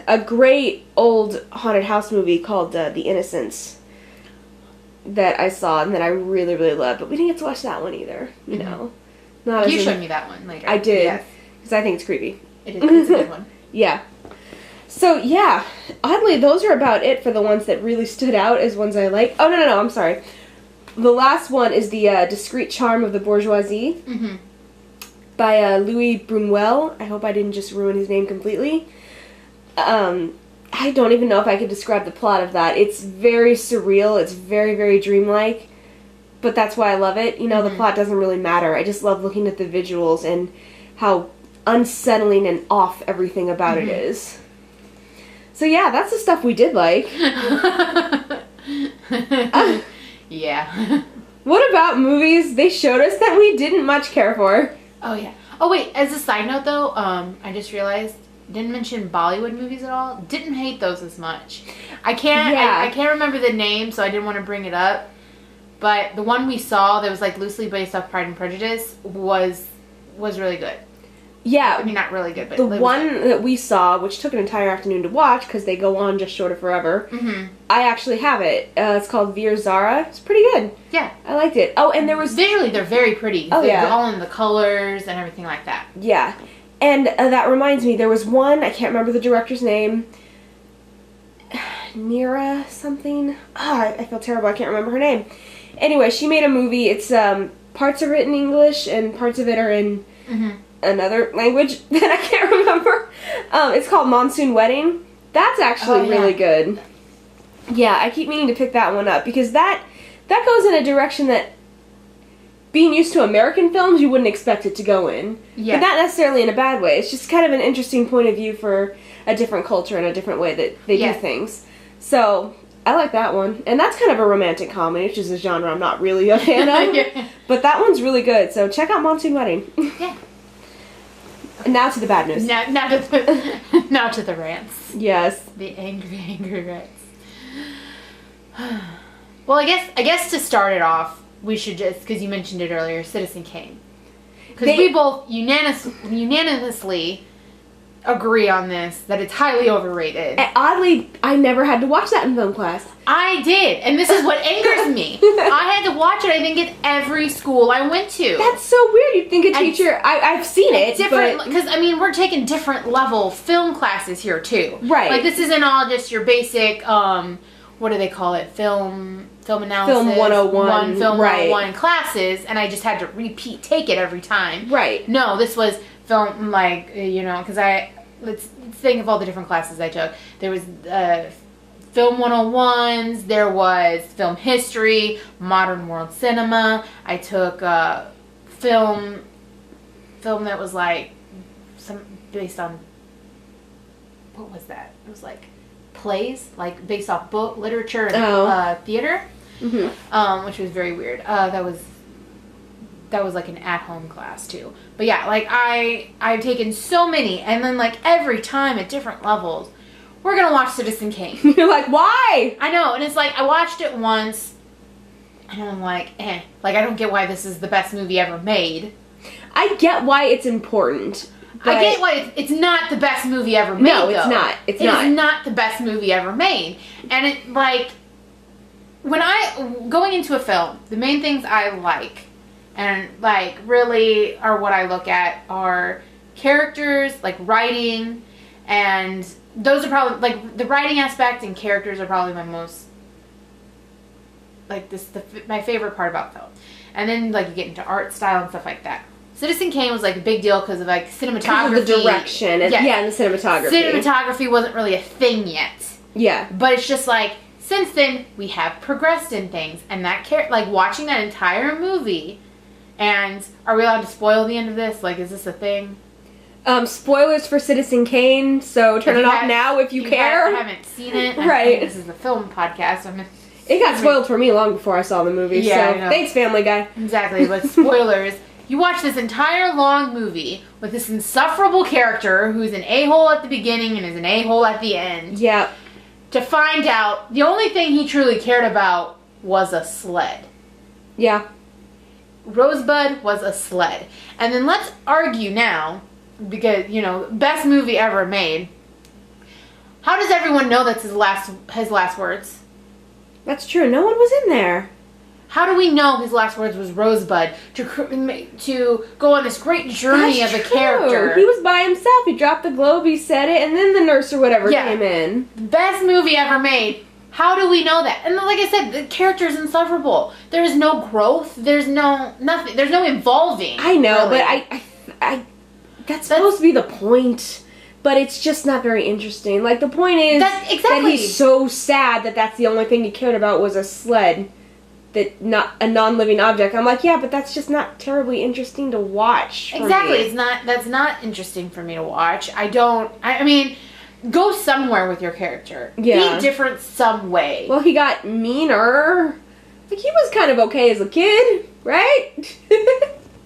a great old haunted house movie called The Innocents that I saw and that I really, really loved. But we didn't get to watch that one either, you know. Not you showed me that one later. I did, because I think it's creepy. It is. It's a good one. Yeah. So, yeah. Oddly, those are about it for the ones that really stood out as ones I like. Oh, no, I'm sorry. The last one is The Discreet Charm of the Bourgeoisie by Louis Brunwell. I hope I didn't just ruin his name completely. I don't even know if I could describe the plot of that. It's very surreal. It's very, very dreamlike. But that's why I love it. You know, the plot doesn't really matter. I just love looking at the visuals and how unsettling and off everything about it is. So yeah, that's the stuff we did like. Yeah. What about movies they showed us that we didn't much care for? Oh yeah. Oh wait, as a side note though, I just realized, didn't mention Bollywood movies at all. Didn't hate those as much. I can't remember the name, so I didn't want to bring it up. But the one we saw that was like loosely based off Pride and Prejudice was really good. Yeah. I mean, not really good, but the one that we saw, which took an entire afternoon to watch because they go on just short of forever, I actually have it. It's called Veer Zara. It's pretty good. Yeah. I liked it. Oh, and there was... Visually, they're very pretty. Oh, they're all in the colors and everything like that. Yeah. And that reminds me, there was one, I can't remember the director's name, Nira something. I feel terrible. I can't remember her name. Anyway, she made a movie. It's parts of it in English and parts of it are in another language that I can't remember. It's called Monsoon Wedding. That's actually really good. Yeah, I keep meaning to pick that one up because that goes in a direction that being used to American films you wouldn't expect it to go in. Yeah. But not necessarily in a bad way. It's just kind of an interesting point of view for a different culture and a different way that they do things. So I like that one. And that's kind of a romantic comedy, which is a genre I'm not really a fan of. But that one's really good. So check out Monsoon Wedding. Yeah. Now to the bad news. Now to the rants. Yes. The angry rants. Well, I guess to start it off, we should just, because you mentioned it earlier, Citizen Kane. Because we both unanimously agree on this, that it's highly overrated. And oddly, I never had to watch that in film class. I did, and this is what angers me. I had to watch it, I think, at every school I went to. That's so weird. You'd think a teacher... I've seen it, different, because, I mean, we're taking different level film classes here, too. Right. Like, this isn't all just your basic, what do they call it? Film analysis. Film 101. Film 101 classes, and I just had to take it every time. Right. No, this was film, like, because let's think of all the different classes I took. There was film 101s, there was film history, modern world cinema. I took film that was like based on, what was that? It was like plays, like based off book literature and theater, which was very weird. That was like an at-home class too. But yeah, like I've taken so many, and then like every time at different levels, we're gonna watch Citizen Kane. You're like, why? I know, and it's like I watched it once, and I'm like, like I don't get why this is the best movie ever made. I get why it's important. I get why it's not the best movie ever made. No, it's not. It is not the best movie ever made. And it, like, going into a film, the main things I like, and, like, really are what I look at are characters, like, writing, and those are probably, like, the writing aspect and characters are probably my most, like, my favorite part about film. And then, like, you get into art style and stuff like that. Citizen Kane was like a big deal because of like cinematography. Because of the direction. And, yeah, and the cinematography. Cinematography wasn't really a thing yet. Yeah. But it's just like, since then, we have progressed in things. And that, like, watching that entire movie, and are we allowed to spoil the end of this? Like, is this a thing? Spoilers for Citizen Kane, so turn it off now if you care. I haven't seen it. Right. This is a film podcast. It got spoiled for me long before I saw the movie, so thanks, Family Guy. Exactly, but spoilers. You watch this entire long movie with this insufferable character who's an a-hole at the beginning and is an a-hole at the end. Yeah. To find out the only thing he truly cared about was a sled. Yeah. Rosebud was a sled. And then let's argue now, because, you know, best movie ever made. How does everyone know that's his last words? That's true. No one was in there. How do we know his last words was Rosebud to go on this great journey of a character? He was by himself. He dropped the globe, he said it, and then the nurse or whatever came in. Best movie ever made. How do we know that? And like I said, the character is insufferable. There is no growth. There's no nothing. There's no evolving. I know, really. But that's supposed to be the point. But it's just not very interesting. Like, the point is that he's so sad that that's the only thing he cared about was a sled. That not a non-living object. I'm like, yeah, but that's just not terribly interesting to watch. Exactly, it's not. That's not interesting for me to watch. I mean, go somewhere with your character. Yeah. Be different some way. Well, he got meaner. Like, he was kind of okay as a kid, right?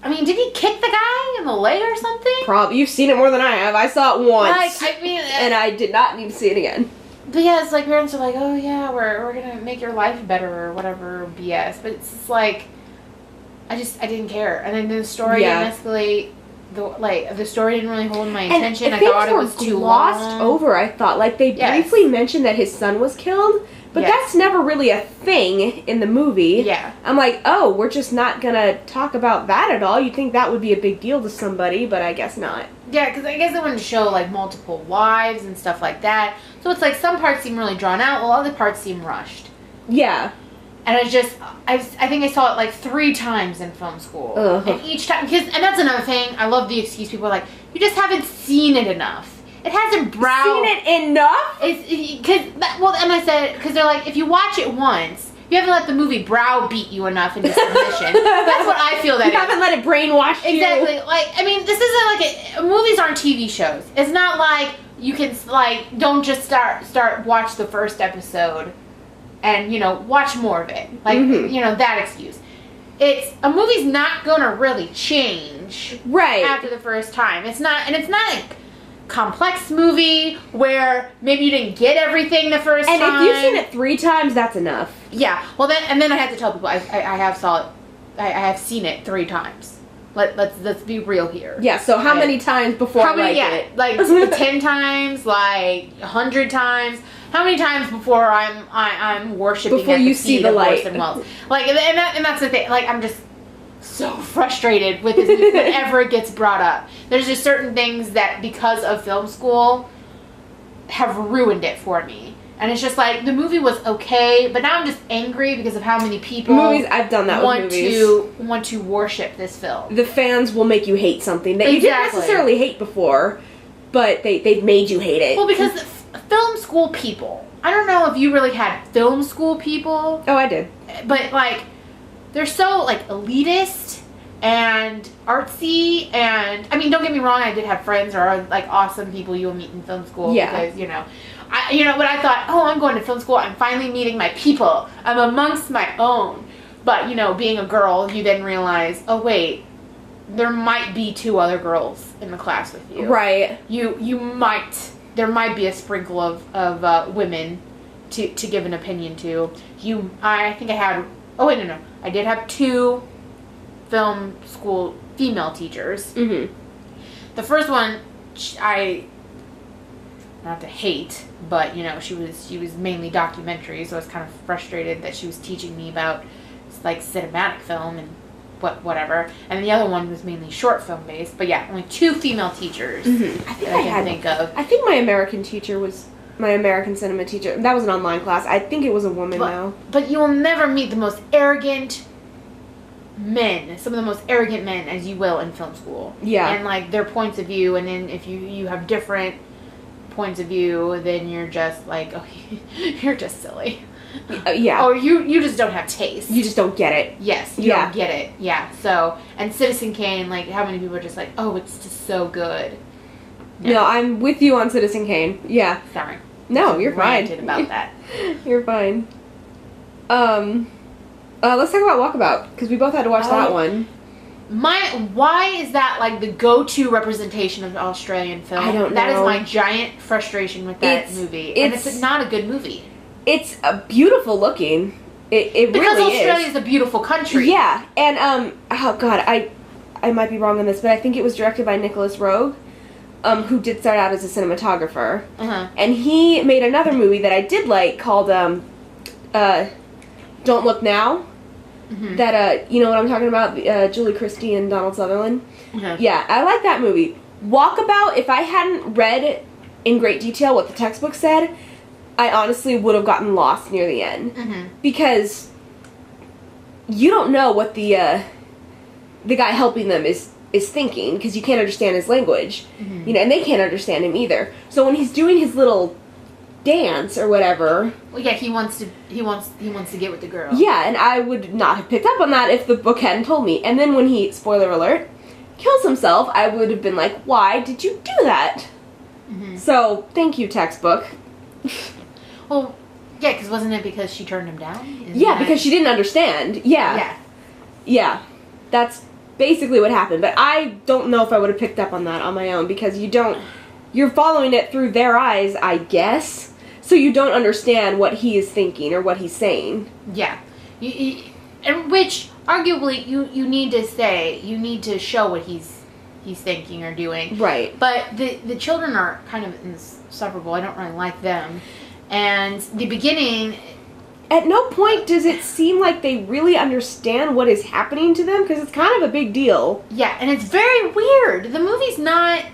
I mean, did he kick the guy in the leg or something? Probably. You've seen it more than I have. I saw it once. Like, I mean, and I did not need to see it again. But yeah, it's like parents are like, oh yeah, we're gonna make your life better or whatever BS. But it's just like, I didn't care. And then the story didn't escalate. The story didn't really hold my attention. I thought it was too glossed over. I thought like they briefly mentioned that his son was killed, but that's never really a thing in the movie. Yeah, I'm like, oh, we're just not gonna talk about that at all. You'd think that would be a big deal to somebody, but I guess not. Yeah, because I guess they wanted to show like multiple wives and stuff like that. So it's like some parts seem really drawn out, while other parts seem rushed. Yeah. And I think I saw it like 3 times in film school. And each time, and that's another thing, I love the excuse people are like, you just haven't seen it enough. It hasn't seen it enough? And I said, because they're like, if you watch it once, you haven't let the movie browbeat you enough into submission. That's what I feel that you haven't let it brainwash you. Exactly. Like, I mean, this isn't like movies aren't TV shows. It's not like you can like don't just start watch the first episode and, you know, watch more of it. Like, you know, that excuse. It's a movie's not gonna really change after the first time. It's not a complex movie where maybe you didn't get everything the first time. And if you've seen it 3 times, that's enough. Yeah. Well, then I have to tell people I have seen it 3 times. Let's be real here. Yeah. So how many times before I like it? Like 10 times, like 100 times. How many times before I'm worshiping before at you the see feet the of light? Orson Welles? Like, and that's the thing. Like, I'm just so frustrated with this movie whenever it gets brought up. There's just certain things that, because of film school, have ruined it for me. And it's just like, the movie was okay, but now I'm just angry because of how many people I've done that with movies. want to worship this film. The fans will make you hate something that you didn't necessarily hate before, but they've made you hate it. Well, because film school people, I don't know if you really had film school people. Oh, I did. But, like, they're so, like, elitist and artsy, and, I mean, don't get me wrong, I did have friends or, like, awesome people you will meet in film school. Yeah. Because, you know, but I thought, oh, I'm going to film school, I'm finally meeting my people. I'm amongst my own. But, you know, being a girl, you then realize, oh, wait, there might be 2 other girls in the class with you. Right. There might be a sprinkle of women to give an opinion to. I think I had, I did have 2 film school female teachers. Mm-hmm. The first one, not to hate, but, you know, she was mainly documentary, so I was kind of frustrated that she was teaching me about, like, cinematic film and whatever. And the other one was mainly short film based, but yeah, only 2 female teachers. Mm-hmm. I can think of. I think my American teacher was my American cinema teacher. That was an online class. I think it was a woman now. But you will never meet the most arrogant men, some of the most arrogant men, as you will in film school. Yeah. And, like, their points of view, and then if you have different points of view, then you're just like, oh, you're just silly. Yeah. Or you just don't have taste. You just don't get it. Yes, you don't get it. Yeah. So, and Citizen Kane, like, how many people are just like, oh, it's just so good. Yeah. No, I'm with you on Citizen Kane. Yeah. Sorry. No, you're fine. About that. You're fine. Let's talk about Walkabout, because we both had to watch that one. Why is that, like, the go-to representation of Australian film? I don't know. That is my giant frustration with that movie. And it's not a good movie. It's beautiful looking. It really is. Because Australia is a beautiful country. Yeah, and oh god, I might be wrong on this, but I think it was directed by Nicholas Roeg, who did start out as a cinematographer. Uh-huh. And he made another movie that I did like called Don't Look Now. Mm-hmm. That you know what I'm talking about? Julie Christie and Donald Sutherland. Uh-huh. Yeah, I like that movie. Walkabout, if I hadn't read in great detail what the textbook said, I honestly would have gotten lost near the end. Mm-hmm. Because you don't know what the guy helping them is thinking, because you can't understand his language. Mm-hmm. You know, and they can't understand him either. So when he's doing his little dance or whatever, well, yeah, he wants to get with the girl. Yeah, and I would not have picked up on that if the book hadn't told me. And then when he, spoiler alert, kills himself, I would have been like, why did you do that? Mm-hmm. So, thank you, textbook. Well, yeah, because wasn't it because she turned him down? Because she didn't understand. Yeah. Yeah. That's basically what happened. But I don't know if I would have picked up on that on my own, because you're following it through their eyes, I guess. So you don't understand what he is thinking or what he's saying. Yeah. And which, arguably, you need to say, you need to show what he's thinking or doing. Right. But the children are kind of insufferable. I don't really like them. And the beginning... At no point does it seem like they really understand what is happening to them, because it's kind of a big deal. Yeah, and it's very weird. The movie's not...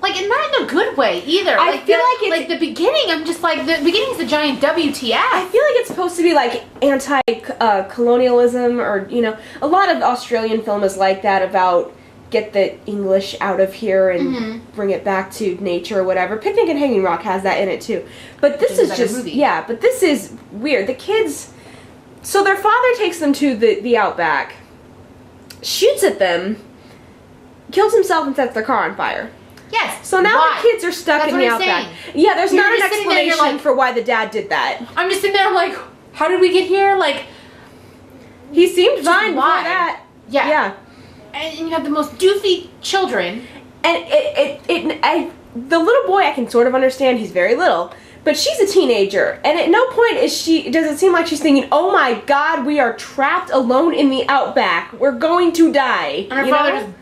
Like, not in a good way, either. I feel like it's... Like, the beginning, I'm just like, the beginning's a giant WTF. I feel like it's supposed to be, like, anti-colonialism, or, you know, a lot of Australian film is like that, about get the English out of here and bring it back to nature or whatever. Picnic and Hanging Rock has that in it, too. But this is just... movie. Yeah, but this is weird. The kids... So their father takes them to the outback, shoots at them, kills himself, and sets their car on fire. Yes. So now the kids are stuck in the outback. Yeah, there's not an explanation for why the dad did that. I'm just sitting there, I'm like, how did we get here? Like, he seemed fine before that. Yeah. Yeah. And you have the most doofy children. And the little boy, I can sort of understand. He's very little. But she's a teenager. And at no point does it seem like she's thinking, oh my god, we are trapped alone in the outback. We're going to die. And her father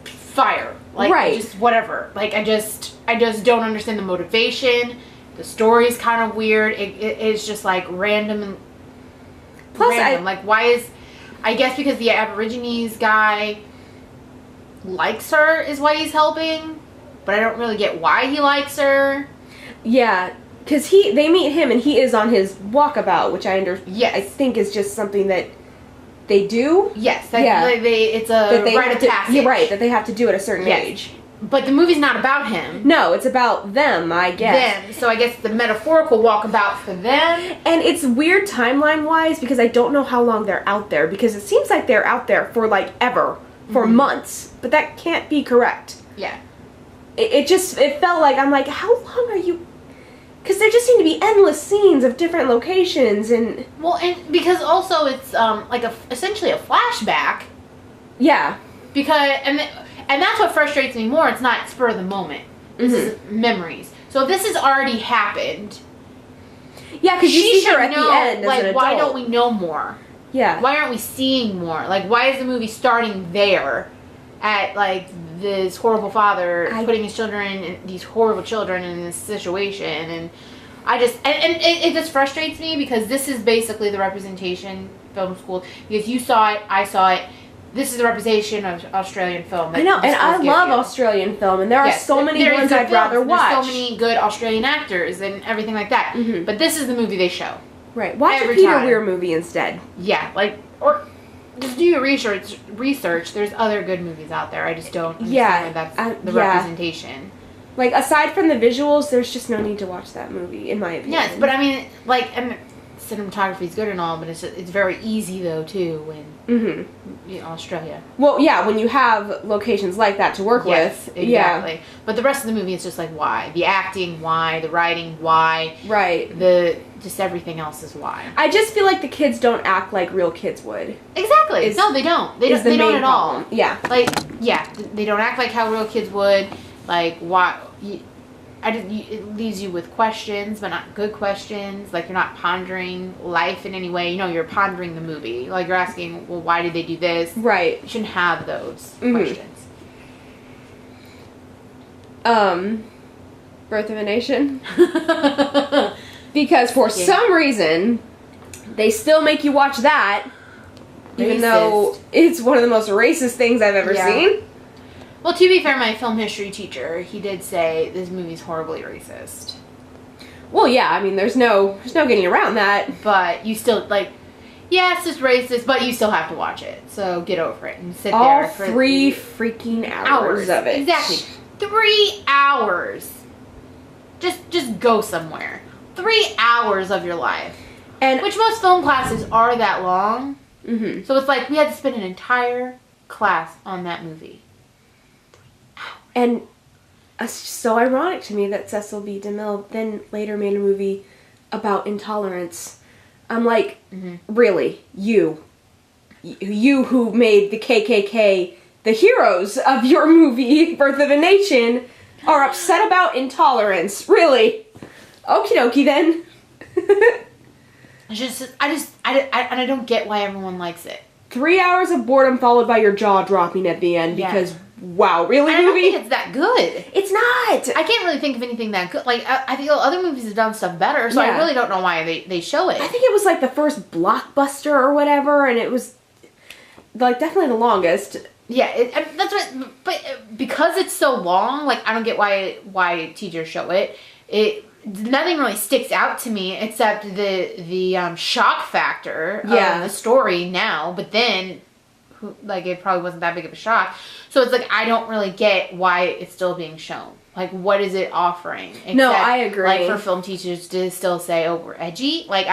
just fire. Like, right. Just whatever. Like, I just don't understand the motivation. The story's kind of weird. It's just, like, random. Plus, like, why is... I guess because the Aborigines guy likes her is why he's helping. But I don't really get why he likes her. Yeah, because they meet him and he is on his walkabout, which I think is just something that they do. Yes, it's a rite of passage. You're right, that they have to do at a certain age. But the movie's not about him. No, it's about them, I guess. Them. So I guess the metaphorical walkabout for them. And it's weird timeline-wise because I don't know how long they're out there, because it seems like they're out there for, like, ever. For months. But that can't be correct. Yeah. It felt like, I'm like, how long are you... Because there just seem to be endless scenes of different locations and... Well, and because also it's, like, essentially a flashback. Yeah. Because, and that's what frustrates me more. It's not spur of the moment. This is memories. So if this has already happened... Yeah, because you see her at know, the end as like, an adult. why don't we know more? Yeah. Why aren't we seeing more? Like, why is the movie starting there at, like, this horrible father putting his children, these horrible children in this situation? And I just, and it just frustrates me because this is basically the representation film school. Because you saw it, I saw it. This is the representation of Australian film. I know, and I love Australian film, and there are so many ones I'd rather watch. There's so many good Australian actors and everything like that. But this is the movie they show. Right. Watch a Peter Weir movie instead. Yeah, like, or just do your research. There's other good movies out there. I just don't understand why that's the representation. Like, aside from the visuals, there's just no need to watch that movie, in my opinion. Yes, but I mean, like, and cinematography is good and all, but it's very easy, though, too, when, you know, Australia. Well, yeah, when you have locations like that to work with. Exactly. Yeah. But the rest of the movie is just like, why? The acting, why? The writing, why? Right. Just everything else is why. I just feel like the kids don't act like real kids would. Exactly. No, they don't. They don't at all. Yeah. Like, yeah, they don't act like how real kids would. Like, why? It leaves you with questions, but not good questions. Like, you're not pondering life in any way. You know, you're pondering the movie. Like, you're asking, well, why did they do this? Right. You shouldn't have those questions. Birth of a Nation. Because for some reason, they still make you watch that, even though it's one of the most racist things I've ever seen. Well, to be fair, my film history teacher, he did say this movie's horribly racist. Well, yeah, I mean, there's no getting around that. But you still, like, yes, it's racist, but you still have to watch it. So get over it and sit all there for 3 freaking hours of it. Exactly. 3 hours. Just go somewhere. 3 hours of your life. And which most film classes are that long. So it's like we had to spend an entire class on that movie. And it's so ironic to me that Cecil B. DeMille then later made a movie about intolerance. I'm like, really? You who made the KKK the heroes of your movie, Birth of a Nation, are upset about intolerance. Really? Okie dokie then. I don't get why everyone likes it. 3 hours of boredom followed by your jaw dropping at the end because, wow, really, I movie? don't think it's that good. It's not. I can't really think of anything that good. Like, I feel other movies have done stuff better, so I really don't know why they show it. I think it was, like, the first blockbuster or whatever, and it was, like, definitely the longest. Yeah, that's what, but because it's so long, like, I don't get why teachers show it. Nothing really sticks out to me except the shock factor of the story now, but then, like, it probably wasn't that big of a shock. So it's like, I don't really get why it's still being shown. Like, what is it offering? Except, no, I agree. Like, for film teachers to still say, oh, we're edgy? Like,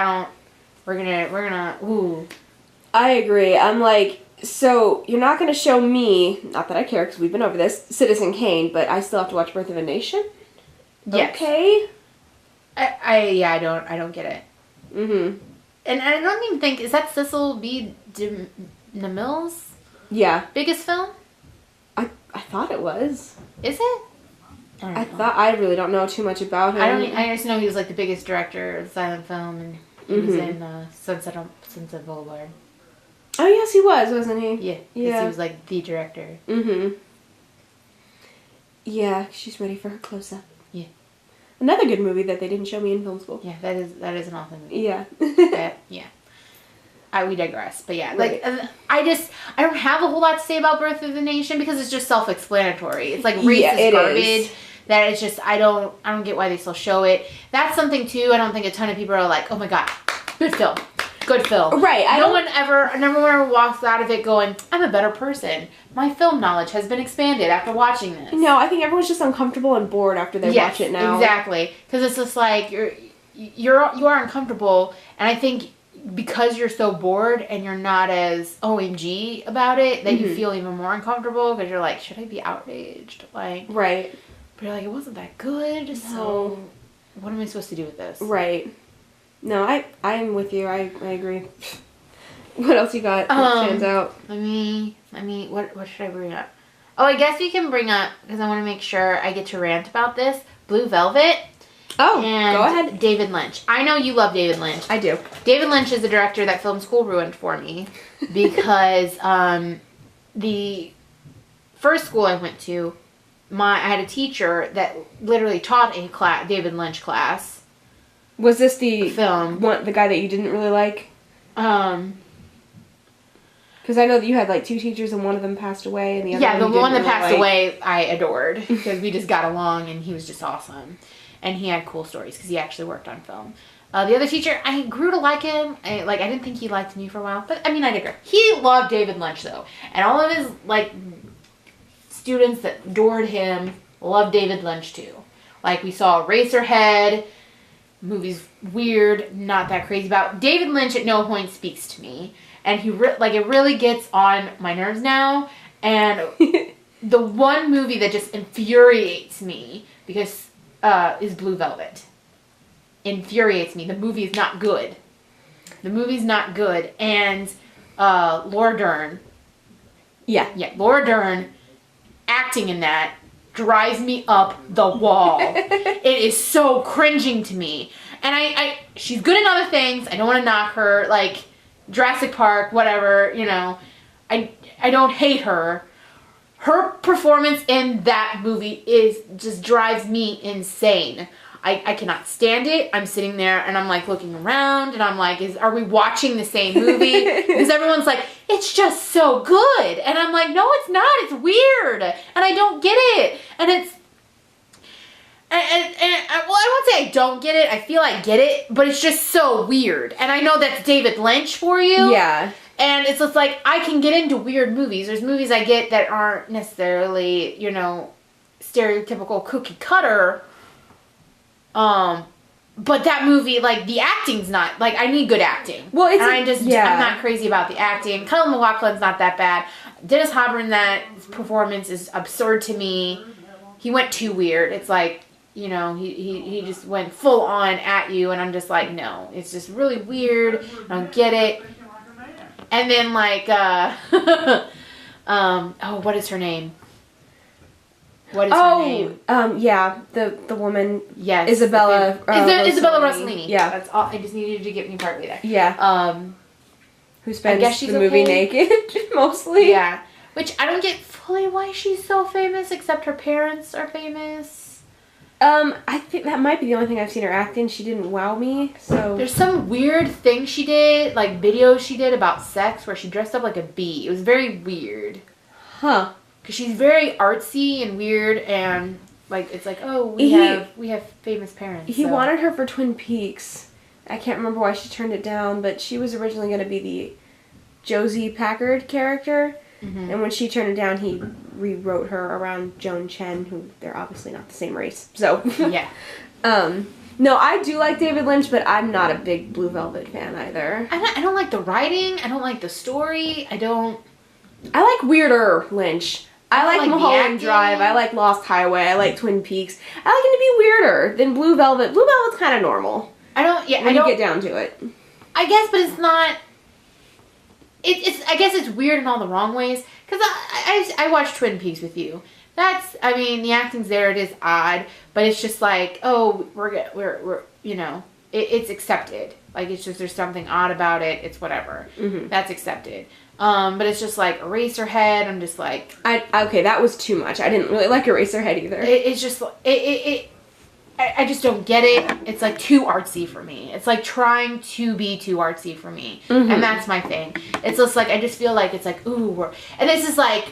we're gonna, ooh. I agree. I'm like, so you're not gonna show me, not that I care because we've been over this, Citizen Kane, but I still have to watch Birth of a Nation? Yes. Okay. I don't get it. And I don't even think, is that Cecil B. DeMille's biggest film? I thought it was. Is it? I really don't know too much about him. I just know he was like the biggest director of silent film, and he was in Sunset Boulevard. Oh yes, he was, wasn't he? Yeah. Because he was like the director. Yeah, she's ready for her close up. Yeah. Another good movie that they didn't show me in film school. Yeah, that is an awesome movie. Yeah. We digress, but yeah, like, I don't have a whole lot to say about Birth of the Nation because it's just self-explanatory. It's like racist garbage that it's just, I don't get why they still show it. That's something too, I don't think a ton of people are like, oh my god, good film. good film. Right. No one ever walks out of it going, I'm a better person. My film knowledge has been expanded after watching this. No, I think everyone's just uncomfortable and bored after they watch it now. Exactly. Because it's just like, you are uncomfortable, and I think because you're so bored and you're not as OMG about it, that you feel even more uncomfortable because you're like, should I be outraged? Like, right. But you're like, it wasn't that good, so what am I supposed to do with this? Right. No, I'm with you. I agree. What else you got that stands out? Let me, what should I bring up? Oh, I guess we can bring up, because I want to make sure I get to rant about this, Blue Velvet. Oh, and go ahead. David Lynch. I know you love David Lynch. I do. David Lynch is the director that film school ruined for me because the first school I went to, I had a teacher that literally taught a David Lynch class. Was this the film? The guy that you didn't really like? Because I know that you had like 2 teachers and one of them passed away, and the other the one that passed away I adored because we just got along and he was just awesome. And he had cool stories because he actually worked on film. The other teacher, I grew to like him. I didn't think he liked me for a while, but I mean, I digress. He loved David Lynch though, and all of his students that adored him loved David Lynch too. Like we saw Eraserhead, movie's weird, not that crazy about. David Lynch at no point speaks to me, and he it really gets on my nerves now. And the one movie that just infuriates me because. Is Blue Velvet. Infuriates me. The movie is not good. And Laura Dern. Yeah, Laura Dern acting in that drives me up the wall. It is so cringing to me. And she's good in other things. I don't want to knock her. Like Jurassic Park, whatever, I don't hate her. Her performance in that movie just drives me insane. I cannot stand it. I'm sitting there and I'm like looking around and I'm like, are we watching the same movie? Because everyone's like, it's just so good. And I'm like, no, it's not. It's weird. And I don't get it. And it's, well, I won't say I don't get it. I feel I get it, but it's just so weird. And I know that's David Lynch for you. Yeah. And it's just like, I can get into weird movies. There's movies I get that aren't necessarily, stereotypical cookie cutter. But that movie, the acting's not, I need good acting. Well, I'm not crazy about the acting. Kyle MacLachlan's not that bad. Dennis Hopper in that performance is absurd to me. He went too weird. It's like, he just went full on at you, and I'm just like, no. It's just really weird. I don't get it. And then what is her name? What is her name? The woman. Yes. Isabella Rossellini. Yeah. That's all. I just needed to get me partway there. Yeah. Who spends the movie naked, mostly. Yeah. Which I don't get fully why she's so famous, except her parents are famous. I think that might be the only thing I've seen her act in. She didn't wow me, so... There's some weird thing she did, videos she did about sex, where she dressed up like a bee. It was very weird. Huh. Because she's very artsy and weird, and, it's like, oh, we have famous parents. He wanted her for Twin Peaks. I can't remember why she turned it down, but she was originally going to be the Josie Packard character. Mm-hmm. And when she turned it down, he rewrote her around Joan Chen, who they're obviously not the same race. So yeah. No, I do like David Lynch, but I'm not a big Blue Velvet fan either. I don't like the writing. I don't like the story. I like weirder Lynch. I like Mulholland Drive. I like Lost Highway. I like Twin Peaks. I like him to be weirder than Blue Velvet. Blue Velvet's kind of normal. When you get down to it. I guess, but it's not. I guess it's weird in all the wrong ways. Because I watched Twin Peaks with you. The acting's there. It is odd, but it's just like, oh, we're it's accepted. It's just there's something odd about it. It's whatever. Mm-hmm. That's accepted. But it's just like Eraserhead. I'm just like, okay, that was too much. I didn't really like Eraserhead either. It's just I just don't get it. It's too artsy for me. It's trying to be too artsy for me. Mm-hmm. And that's my thing. It's just I just feel like it's ooh, and this is my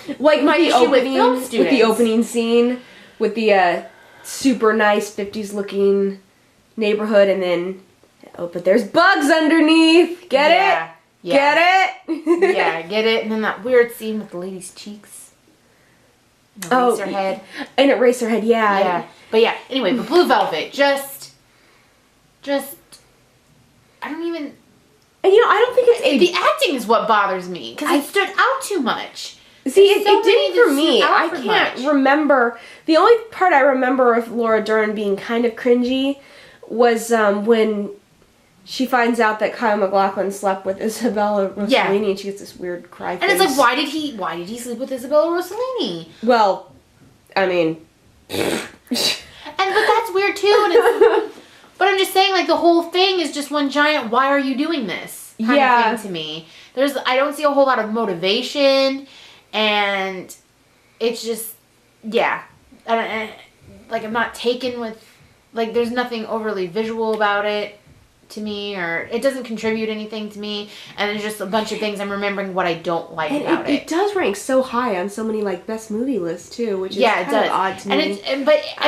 issue with film students. With the opening scene, with the super nice 50s looking neighborhood, and then Oh, but there's bugs underneath. Get it? Yeah. Get it? Yeah, get it? And then that weird scene with the lady's cheeks. And Eraserhead. And Eraserhead, yeah. Yeah. But yeah, anyway, but Blue Velvet, just, I don't even... And I don't think it's the acting is what bothers me, because it stood out too much. See, it didn't for me. I can't remember. The only part I remember of Laura Dern being kind of cringy was when she finds out that Kyle MacLachlan slept with Isabella Rossellini, and she gets this weird cry face. And it's like, why did he sleep with Isabella Rossellini? Well, I mean... But that's weird too, but I'm just saying, like, the whole thing is just one giant, why are you doing this kind of thing to me. I don't see a whole lot of motivation, and it's just, I'm not taken with, like, there's nothing overly visual about it to me, or it doesn't contribute anything to me, and there's just a bunch of things I'm remembering what I don't like about it. It does rank so high on so many, like, best movie lists, too, which is kind of odd to me. I'm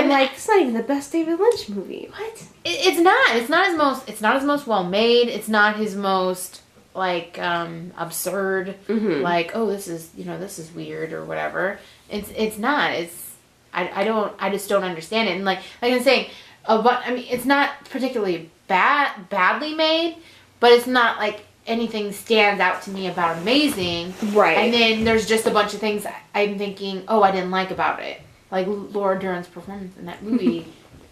like, it's not even the best David Lynch movie. What? It's not. It's not his most well made. It's not his most, like, absurd. Mm-hmm. Like, oh, this is weird or whatever. It's not. I just don't understand it. And like I'm saying, it's not particularly badly made, but it's not like anything stands out to me about amazing. Right. And then there's just a bunch of things I'm thinking, oh, I didn't like about it. Like Laura Dern's performance in that movie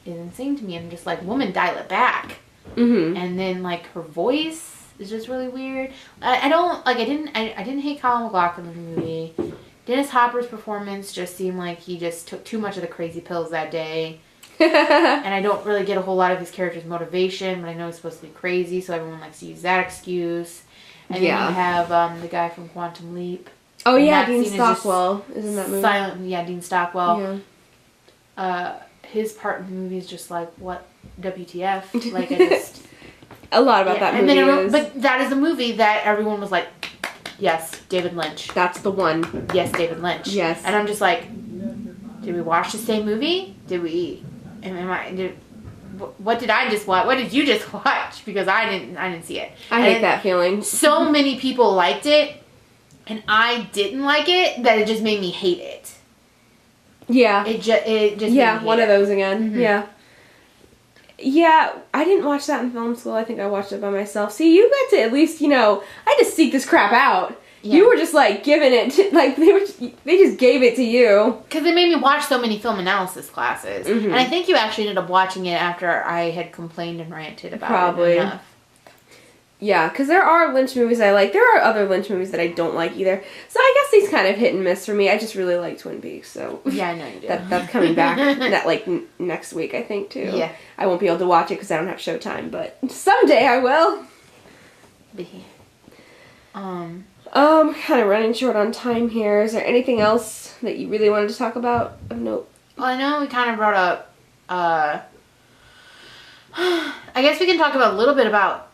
is insane to me. I'm just like, woman, dial it back. Mm-hmm. And then like her voice is just really weird. I didn't hate Kyle MacLachlan in the movie. Dennis Hopper's performance just seemed like he just took too much of the crazy pills that day. And I don't really get a whole lot of his character's motivation, but I know he's supposed to be crazy, so everyone likes to use that excuse. And then you have the guy from Quantum Leap. Oh, yeah, Dean Stockwell is in that movie. Dean Stockwell. Yeah. His part in the movie is just like, what, WTF? Like, I just... A lot about that movie is... But that is a movie that everyone was like, yes, David Lynch. That's the one. Yes, David Lynch. Yes. And I'm just like, did we watch the same movie? Did we... What did I just watch? What did you just watch? Because I didn't see it. I hate that feeling. So many people liked it, and I didn't like it, that it just made me hate it. Yeah. It just made me one hate of those again. Mm-hmm. Yeah. Yeah, I didn't watch that in film school. I think I watched it by myself. See, you got to at least, I had to seek this crap out. Yeah. You were just, like, giving it to, like, they just gave it to you. Because they made me watch so many film analysis classes. Mm-hmm. And I think you actually ended up watching it after I had complained and ranted about it enough. Yeah, because there are Lynch movies I like. There are other Lynch movies that I don't like either. So I guess these kind of hit and miss for me. I just really like Twin Peaks, so... Yeah, I know you do. That's coming back next week, I think, too. Yeah. I won't be able to watch it because I don't have Showtime, but someday I will. Kind of running short on time here. Is there anything else that you really wanted to talk about of note? Well, I know we kind of brought up, I guess we can talk about a little bit about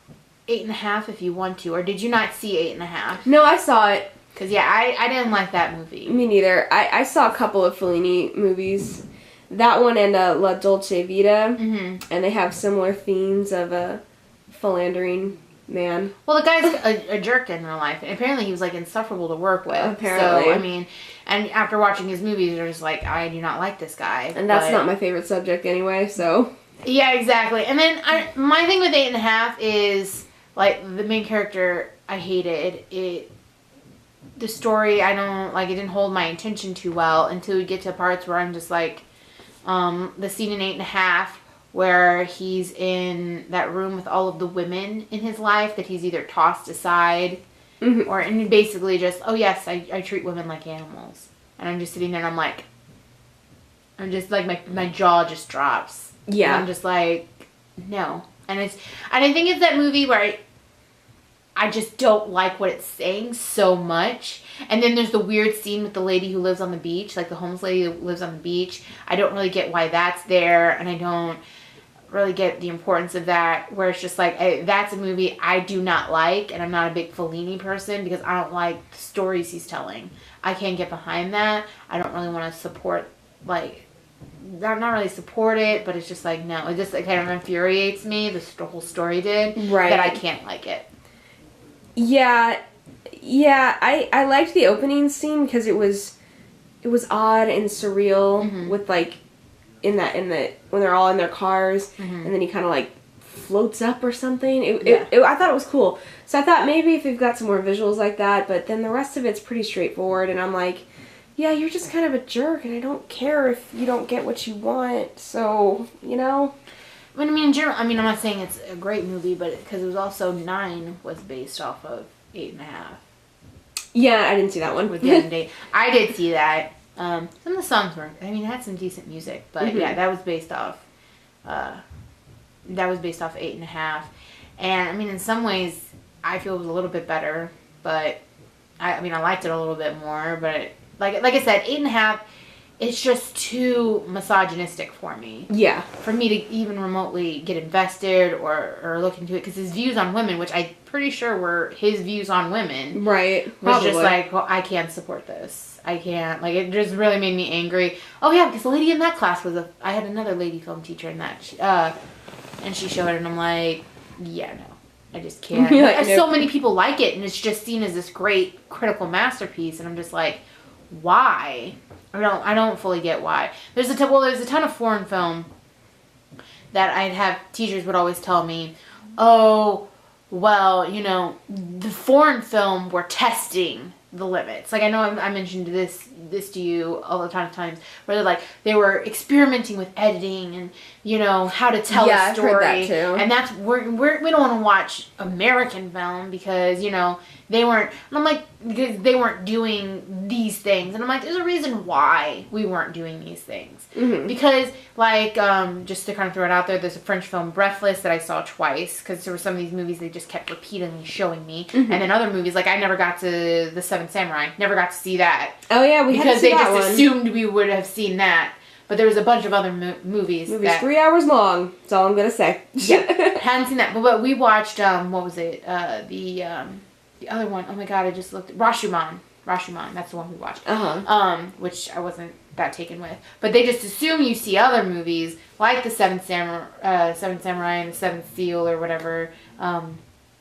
8.5 if you want to, or did you not see 8.5? No, I saw it. Because, yeah, I didn't like that movie. Me neither. I saw a couple of Fellini movies. That one and La Dolce Vita. Mm-hmm. And they have similar themes of a philandering man. Well, the guy's a jerk in real life. And apparently he was, like, insufferable to work with. Apparently. So, I mean, and after watching his movies, you're just like, I do not like this guy. And that's not my favorite subject anyway, so... Yeah, exactly. And then my thing with 8.5 is, like, the main character, I hated it. The story, it didn't hold my attention too well until we get to parts where I'm just like, the scene in 8.5 where he's in that room with all of the women in his life that he's either tossed aside mm-hmm. or, and basically just, oh yes, I treat women like animals. And I'm just sitting there and I'm just like, my jaw just drops. Yeah. And I'm just like, no. And I think it's that movie where I just don't like what it's saying so much. And then there's the weird scene with the lady who lives on the beach, like the homeless lady who lives on the beach. I don't really get why that's there, and I don't really get the importance of that, where it's just like, that's a movie I do not like, and I'm not a big Fellini person because I don't like the stories he's telling. I can't get behind that. I don't really want to support, like, not really support it, but it's just like, no, it just, it kind of infuriates me, the whole story did, right, that I can't like it. Yeah, I liked the opening scene because it was odd and surreal with like in the when they're all in their cars and then he kind of like floats up or something. I thought it was cool. So I thought maybe if we've got some more visuals like that, but then the rest of it's pretty straightforward and I'm like, yeah, you're just kind of a jerk and I don't care if you don't get what you want. So, you know. But I mean, in general, I mean, I'm not saying it's a great movie, but because it was also 9 was based off of 8.5. Yeah, I didn't see that one. With the end date. I did see that. Some of the songs were, I mean, it had some decent music, but yeah, that was based off 8.5. And I mean, in some ways, I feel it was a little bit better, but I mean, I liked it a little bit more, but like I said, 8.5, it's just too misogynistic for me. Yeah. For me to even remotely get invested or look into it, because his views on women, which I'm pretty sure were his views on women, right, was just like, well, I can't support this. I can't. Like, it just really made me angry. Oh yeah, because the lady in that class was I had another lady film teacher in that, and she showed it, and I'm like, yeah, no. I just can't. Like, so many people like it, and it's just seen as this great critical masterpiece, and I'm just like, why? I don't fully get why. There's a ton of foreign film that I'd have teachers would always tell me, oh, well, you know, the foreign film were testing the limits. Like, I know I mentioned this to you all the times where they're like, they were experimenting with editing and, you know, how to tell a story. I've heard that too. And that's, we don't want to watch American film because, you know, they weren't, and I'm like, because they weren't doing these things. And I'm like, there's a reason why we weren't doing these things. Because, like, just to kind of throw it out there, there's a French film, Breathless, that I saw twice, because there were some of these movies they just kept repeatedly showing me. And then other movies, like, I never got to The Seventh Samurai. Never got to see that. Oh, yeah, we had to see that one. Because they just assumed we would have seen that. But there was a bunch of other movies. Movies 3 hours long. That's all I'm going to say. Yeah, hadn't seen that. But we watched, what was it? The other one, oh my god, I just looked, Rashomon, that's the one we watched, which I wasn't that taken with, but they just assume you see other movies, like the Seventh Samurai and the Seventh Seal, or whatever, I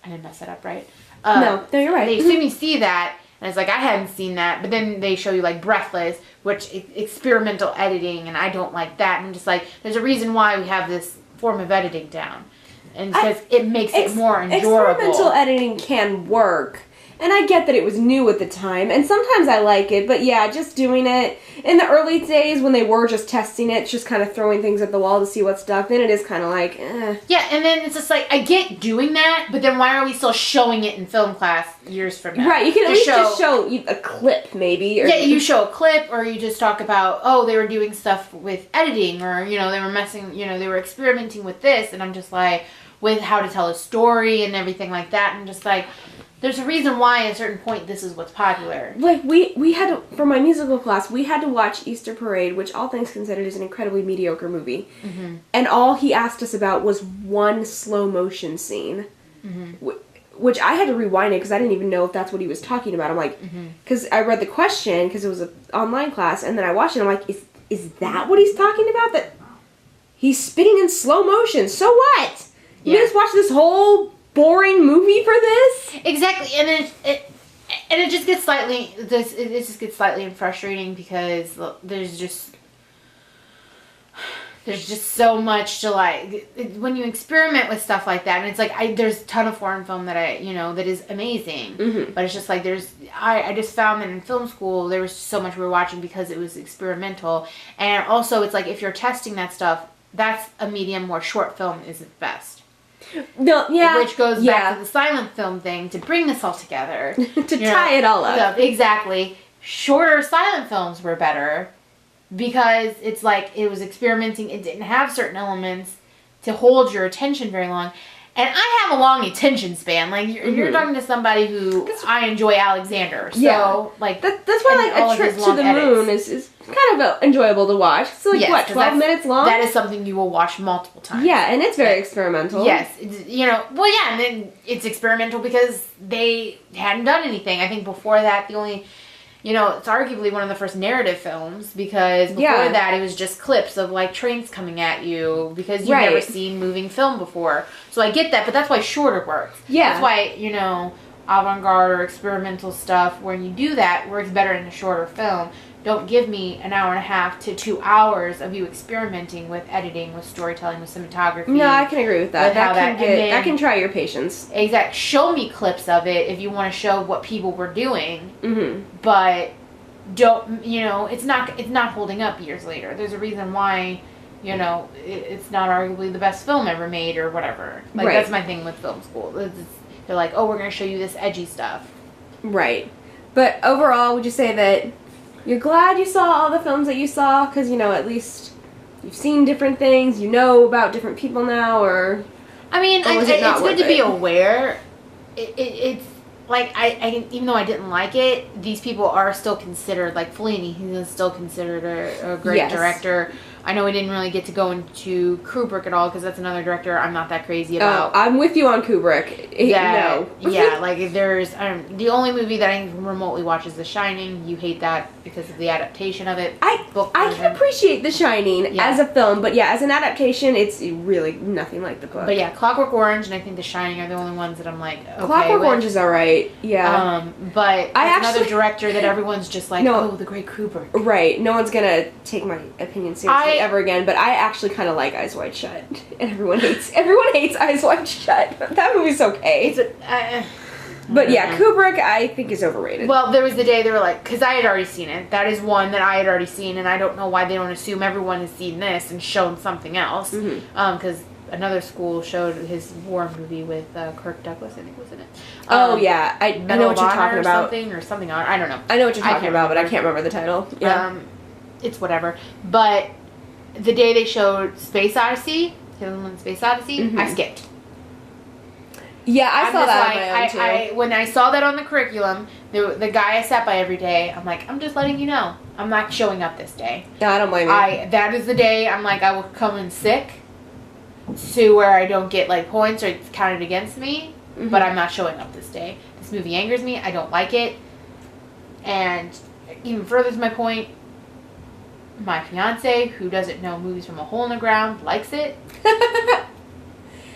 didn't mess that up, right? No, you're right. They assume you see that, and it's like, I hadn't seen that, but then they show you, like, Breathless, which experimental editing, and I don't like that, and I'm just like, there's a reason why we have this form of editing down. And because it makes it more enjoyable. Experimental editing can work. And I get that it was new at the time. And sometimes I like it. But yeah, just doing it in the early days when they were just testing it, just kind of throwing things at the wall to see what stuck, then it is kind of like, eh. Yeah, and then it's just like, I get doing that, but then why are we still showing it in film class years from now? Right, you can at least just show a clip, maybe. Or, yeah, you show a clip, or you just talk about, oh, they were doing stuff with editing, or, you know, they were they were experimenting with this, and I'm just like, with how to tell a story and everything like that, and just like, there's a reason why at a certain point this is what's popular. Like, we had to, for my musical class, we had to watch Easter Parade, which all things considered is an incredibly mediocre movie. And all he asked us about was one slow motion scene. Which I had to rewind it because I didn't even know if that's what he was talking about. I'm like, because I read the question because it was an online class, and then I watched it and I'm like, is that what he's talking about? That he's spitting in slow motion, so what? You guys watch this whole boring movie for this? Exactly, and it just gets slightly frustrating because there's just so much to like when you experiment with stuff like that, and it's like there's a ton of foreign film that that is amazing, but it's just like I just found that in film school there was so much we were watching because it was experimental, and also it's like if you're testing that stuff, that's a medium where short film is at best. No, yeah. Which goes back to the silent film thing to bring this all together. To tie it all up. Exactly. Shorter silent films were better because it's like it was experimenting. It didn't have certain elements to hold your attention very long. And I have a long attention span. Like, you're talking to somebody who I enjoy Alexander. So, like... That's why, like, A Trip to the Moon is kind of enjoyable to watch. It's like, what, 12 minutes long? That is something you will watch multiple times. Yeah, and it's very experimental. Yes. And then it's experimental because they hadn't done anything. I think before that, the only you know, it's arguably one of the first narrative films, because before that it was just clips of like trains coming at you because you've never seen moving film before. So I get that, but that's why shorter works. Yeah. That's why, you know, avant-garde or experimental stuff, when you do that, works better in a shorter film. Don't give me an hour and a half to 2 hours of you experimenting with editing, with storytelling, with cinematography. No, I can agree with that. That can try your patience. Exactly. Show me clips of it if you want to show what people were doing. Mm-hmm. But don't, you know, it's not holding up years later. There's a reason why, you know, it's not arguably the best film ever made or whatever. Like, that's my thing with film school. They're like, oh, we're going to show you this edgy stuff. Right. But overall, would you say that you're glad you saw all the films that you saw? Because, you know, at least you've seen different things. You know about different people now, or... I mean, it's good to be aware. It's like, I even though I didn't like it, these people are still considered, like Fellini, he's still considered a great director. I know we didn't really get to go into Kubrick at all, because that's another director I'm not that crazy about. I'm with you on Kubrick. Yeah, like there's the only movie that I can remotely watch is The Shining. You hate that because of the adaptation of it. I can appreciate The Shining as a film, but yeah, as an adaptation, it's really nothing like the book. But yeah, Clockwork Orange and I think The Shining are the only ones that I'm like, okay. Clockwork Orange is alright, yeah. But another director that everyone's just like, oh, the great Kubrick. Right, no one's gonna take my opinion seriously ever again, but I actually kind of like Eyes Wide Shut, and everyone hates Eyes Wide Shut. That movie's okay. But yeah, Kubrick I think is overrated. Well, there was the day they were like, because I had already seen it. That is one that I had already seen, and I don't know why they don't assume everyone has seen this and shown something else. Because another school showed his war movie with Kirk Douglas, I think, was in it. Oh yeah, I know what you're talking about. Something. I don't know. I know what you're talking about, but I can't remember the title. Yeah, it's whatever. But the day they showed Space Odyssey, Space Odyssey, I skipped. Yeah, I saw that on my own too. When I saw that on the curriculum, the guy I sat by every day, I'm like, I'm just letting you know, I'm not showing up this day. No, I don't blame you. That is the day I'm like, I will come in sick to where I don't get like points or it's counted against me, but I'm not showing up this day. This movie angers me. I don't like it. And even further to my point, my fiance, who doesn't know movies from a hole in the ground, likes it.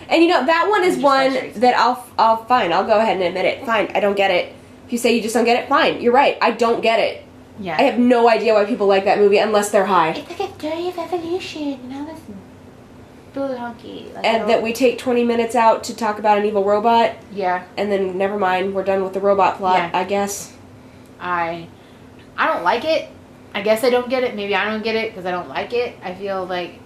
And you know, that one is one that I'll fine. I'll go ahead and admit it. Fine, I don't get it. If you say you just don't get it, fine. You're right. I don't get it. Yeah. I have no idea why people like that movie unless they're high. It's like a theory of evolution, you know, this honky. Like, and that we take 20 minutes out to talk about an evil robot. Yeah. And then never mind, we're done with the robot plot, I guess. I don't like it. I guess I don't get it. Maybe I don't get it because I don't like it. I feel like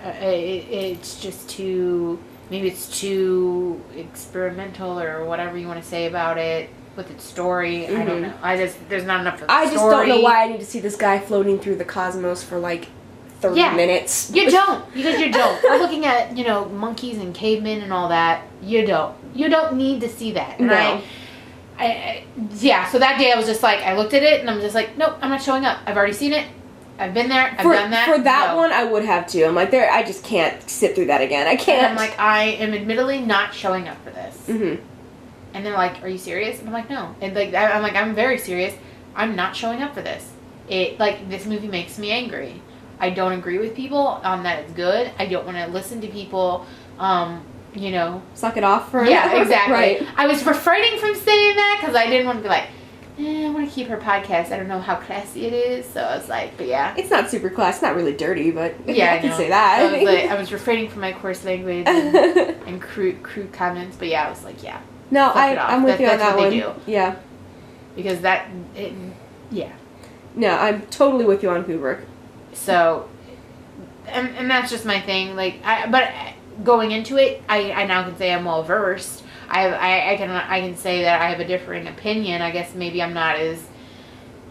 it's just too... Maybe it's too experimental or whatever you want to say about it with its story. I don't know. There's not enough of the story. I just don't know why I need to see this guy floating through the cosmos for like 30 minutes. You don't. Because you don't. We're looking at, you know, monkeys and cavemen and all that. You don't. You don't need to see that. And no. So that day I was just like, I looked at it and I'm just like, nope, I'm not showing up. I've already seen it. I've been there. I've done that. For that one, I would have too. I'm like, I just can't sit through that again. I can't. And I'm like, I am admittedly not showing up for this. Mm-hmm. And they're like, are you serious? And I'm like, no. And like, I'm like, I'm very serious. I'm not showing up for this. This movie makes me angry. I don't agree with people on that it's good. I don't want to listen to people, you know. Suck it off for Yeah, exactly. Right. I was refraining from saying that because I didn't want to be like, I want to keep her podcast. I don't know how classy it is, so I was like, but yeah. It's not super classy. It's not really dirty, but yeah, I can say that. I was refraining from my coarse language and crude comments, but yeah, I was like, yeah. No, I'm with you on that one. That's what they do. Yeah. Because yeah. No, I'm totally with you on Kubrick. So, and that's just my thing. Like, but going into it, I now can say I'm well versed. I can say that I have a differing opinion. I guess maybe I'm not as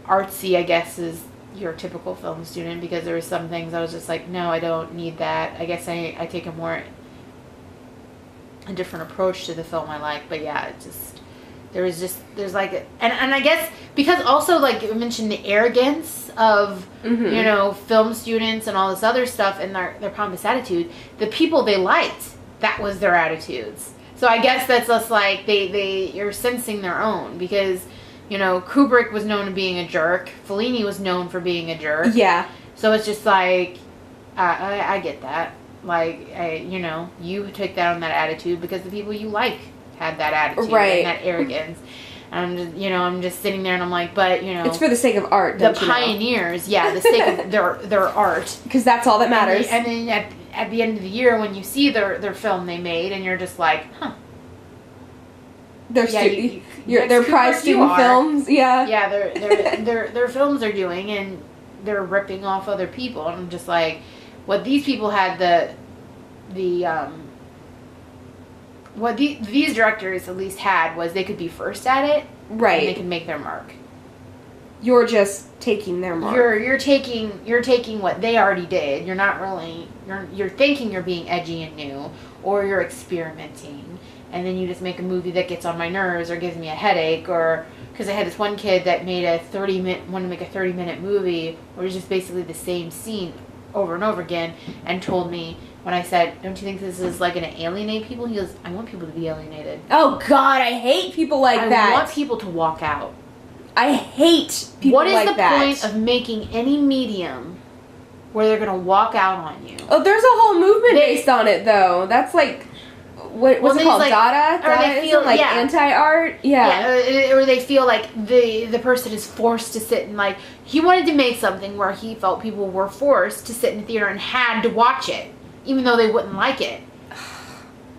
artsy, I guess, as your typical film student, because there were some things I was just like, no, I don't need that. I guess I take a different approach to the film I like. But yeah, there's like, and I guess because also like you mentioned the arrogance of you know, film students and all this other stuff and their pompous attitude. The people they liked, that was their attitudes. So I guess that's just like you're sensing their own, because You know, Kubrick was known for being a jerk. Fellini was known for being a jerk. Yeah. So it's just like, I get that. Like, you know, you take that on that attitude because the people you like had that attitude and that arrogance. And I'm just, you know, I'm just sitting there and I'm like, but, you know. It's for the sake of art, the pioneers, the sake of their art. Because that's all that matters. And then at the end of the year when you see their film they made and you're just like, huh. They're prize student films, yeah. Yeah, their films are doing, and they're ripping off other people. And I'm just like, what these people had what these directors at least had was they could be first at it, right? And they could make their mark. You're just taking their mark. You're taking what they already did. You're not really you're thinking you're being edgy and new, or you're experimenting. And then you just make a movie that gets on my nerves or gives me a headache, or because I had this one kid that made wanted to make a 30-minute movie where it's just basically the same scene over and over again, and told me when I said, "Don't you think this is like going to alienate people?" He goes, "I want people to be alienated." Oh God, I hate people like that. I want people to walk out. I hate people like that. What is the point of making any medium where they're going to walk out on you? Oh, there's a whole movement based on it, though. That's like. What's it called? Like, Dada? Or they feel like anti-art? Yeah. Or they feel like the person is forced to sit and like he wanted to make something where he felt people were forced to sit in the theater and had to watch it, even though they wouldn't like it.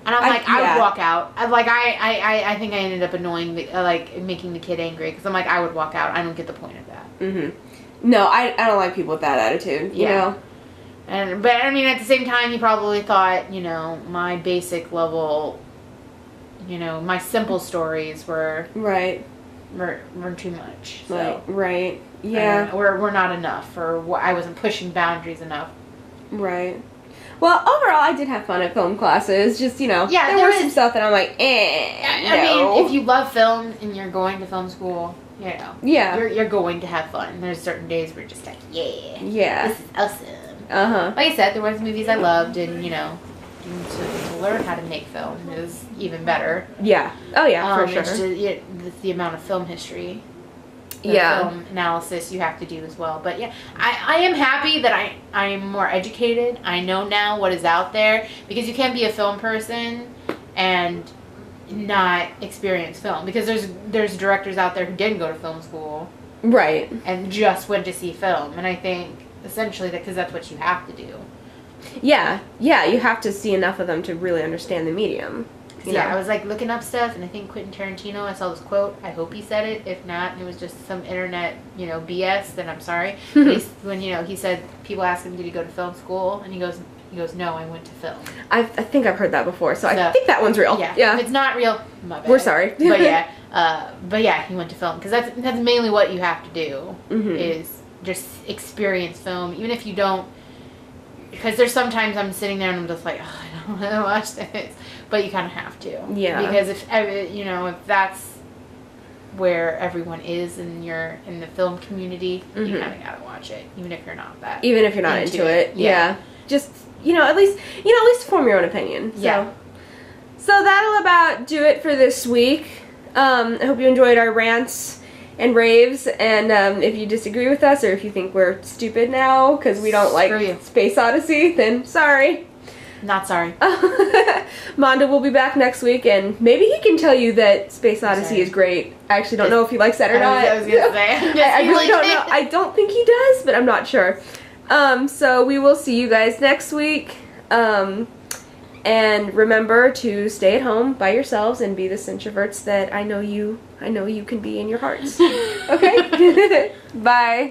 And I'm like, I would walk out. I think I ended up annoying making the kid angry because I'm like, I would walk out. I don't get the point of that. Mm-hmm. No, I don't like people with that attitude. You know. But I mean, at the same time, he probably thought, you know, my basic level, you know, my simple stories were too much. So, right. Yeah. We're not enough, or I wasn't pushing boundaries enough. Right. Well, overall, I did have fun at film classes. Just, you know, there was some stuff that I'm like, I mean, if you love film and you're going to film school, you know, you're going to have fun. There's certain days where you're just like, this is awesome. Like I said, there was movies I loved, and you know, to learn how to make film is even better. Yeah. Oh yeah, for sure. It's the amount of film history, film analysis you have to do as well. But yeah, I am happy that I am more educated. I know now what is out there, because you can't be a film person and not experience film, because there's directors out there who didn't go to film school, right, and just went to see film, and I think. Essentially, because that's what you have to do. Yeah, you have to see enough of them to really understand the medium. Yeah, I was like looking up stuff, and I think Quentin Tarantino, I saw this quote. I hope he said it. If not, it was just some internet, you know, BS. Then I'm sorry. At least when he said people asked him, "Did he go to film school?" and he goes, "No, I went to film." I think I've heard that before, so I think that one's real. Yeah. If it's not real, my bad. We're sorry. But yeah, he went to film, because that's mainly what you have to do is. Just experience film, even if you don't, because there's sometimes I'm sitting there and I'm just like, oh, I don't want to watch this, but you kind of have to, because if that's where everyone is and you're in the film community, you kind of gotta watch it, even if you're not into it. Just at least form your own opinion. So that'll about do it for this week. I hope you enjoyed our rants and raves, and if you disagree with us, or if you think we're stupid now because we don't like Space Odyssey, then sorry. Not sorry. Mondo will be back next week, and maybe he can tell you that Space Odyssey is great. I actually don't know if he likes that or not. I was gonna say. I really don't know. I don't think he does, but I'm not sure. So we will see you guys next week. And remember to stay at home by yourselves and be the Cinetroverts that I know you can be in your hearts. Okay? Bye.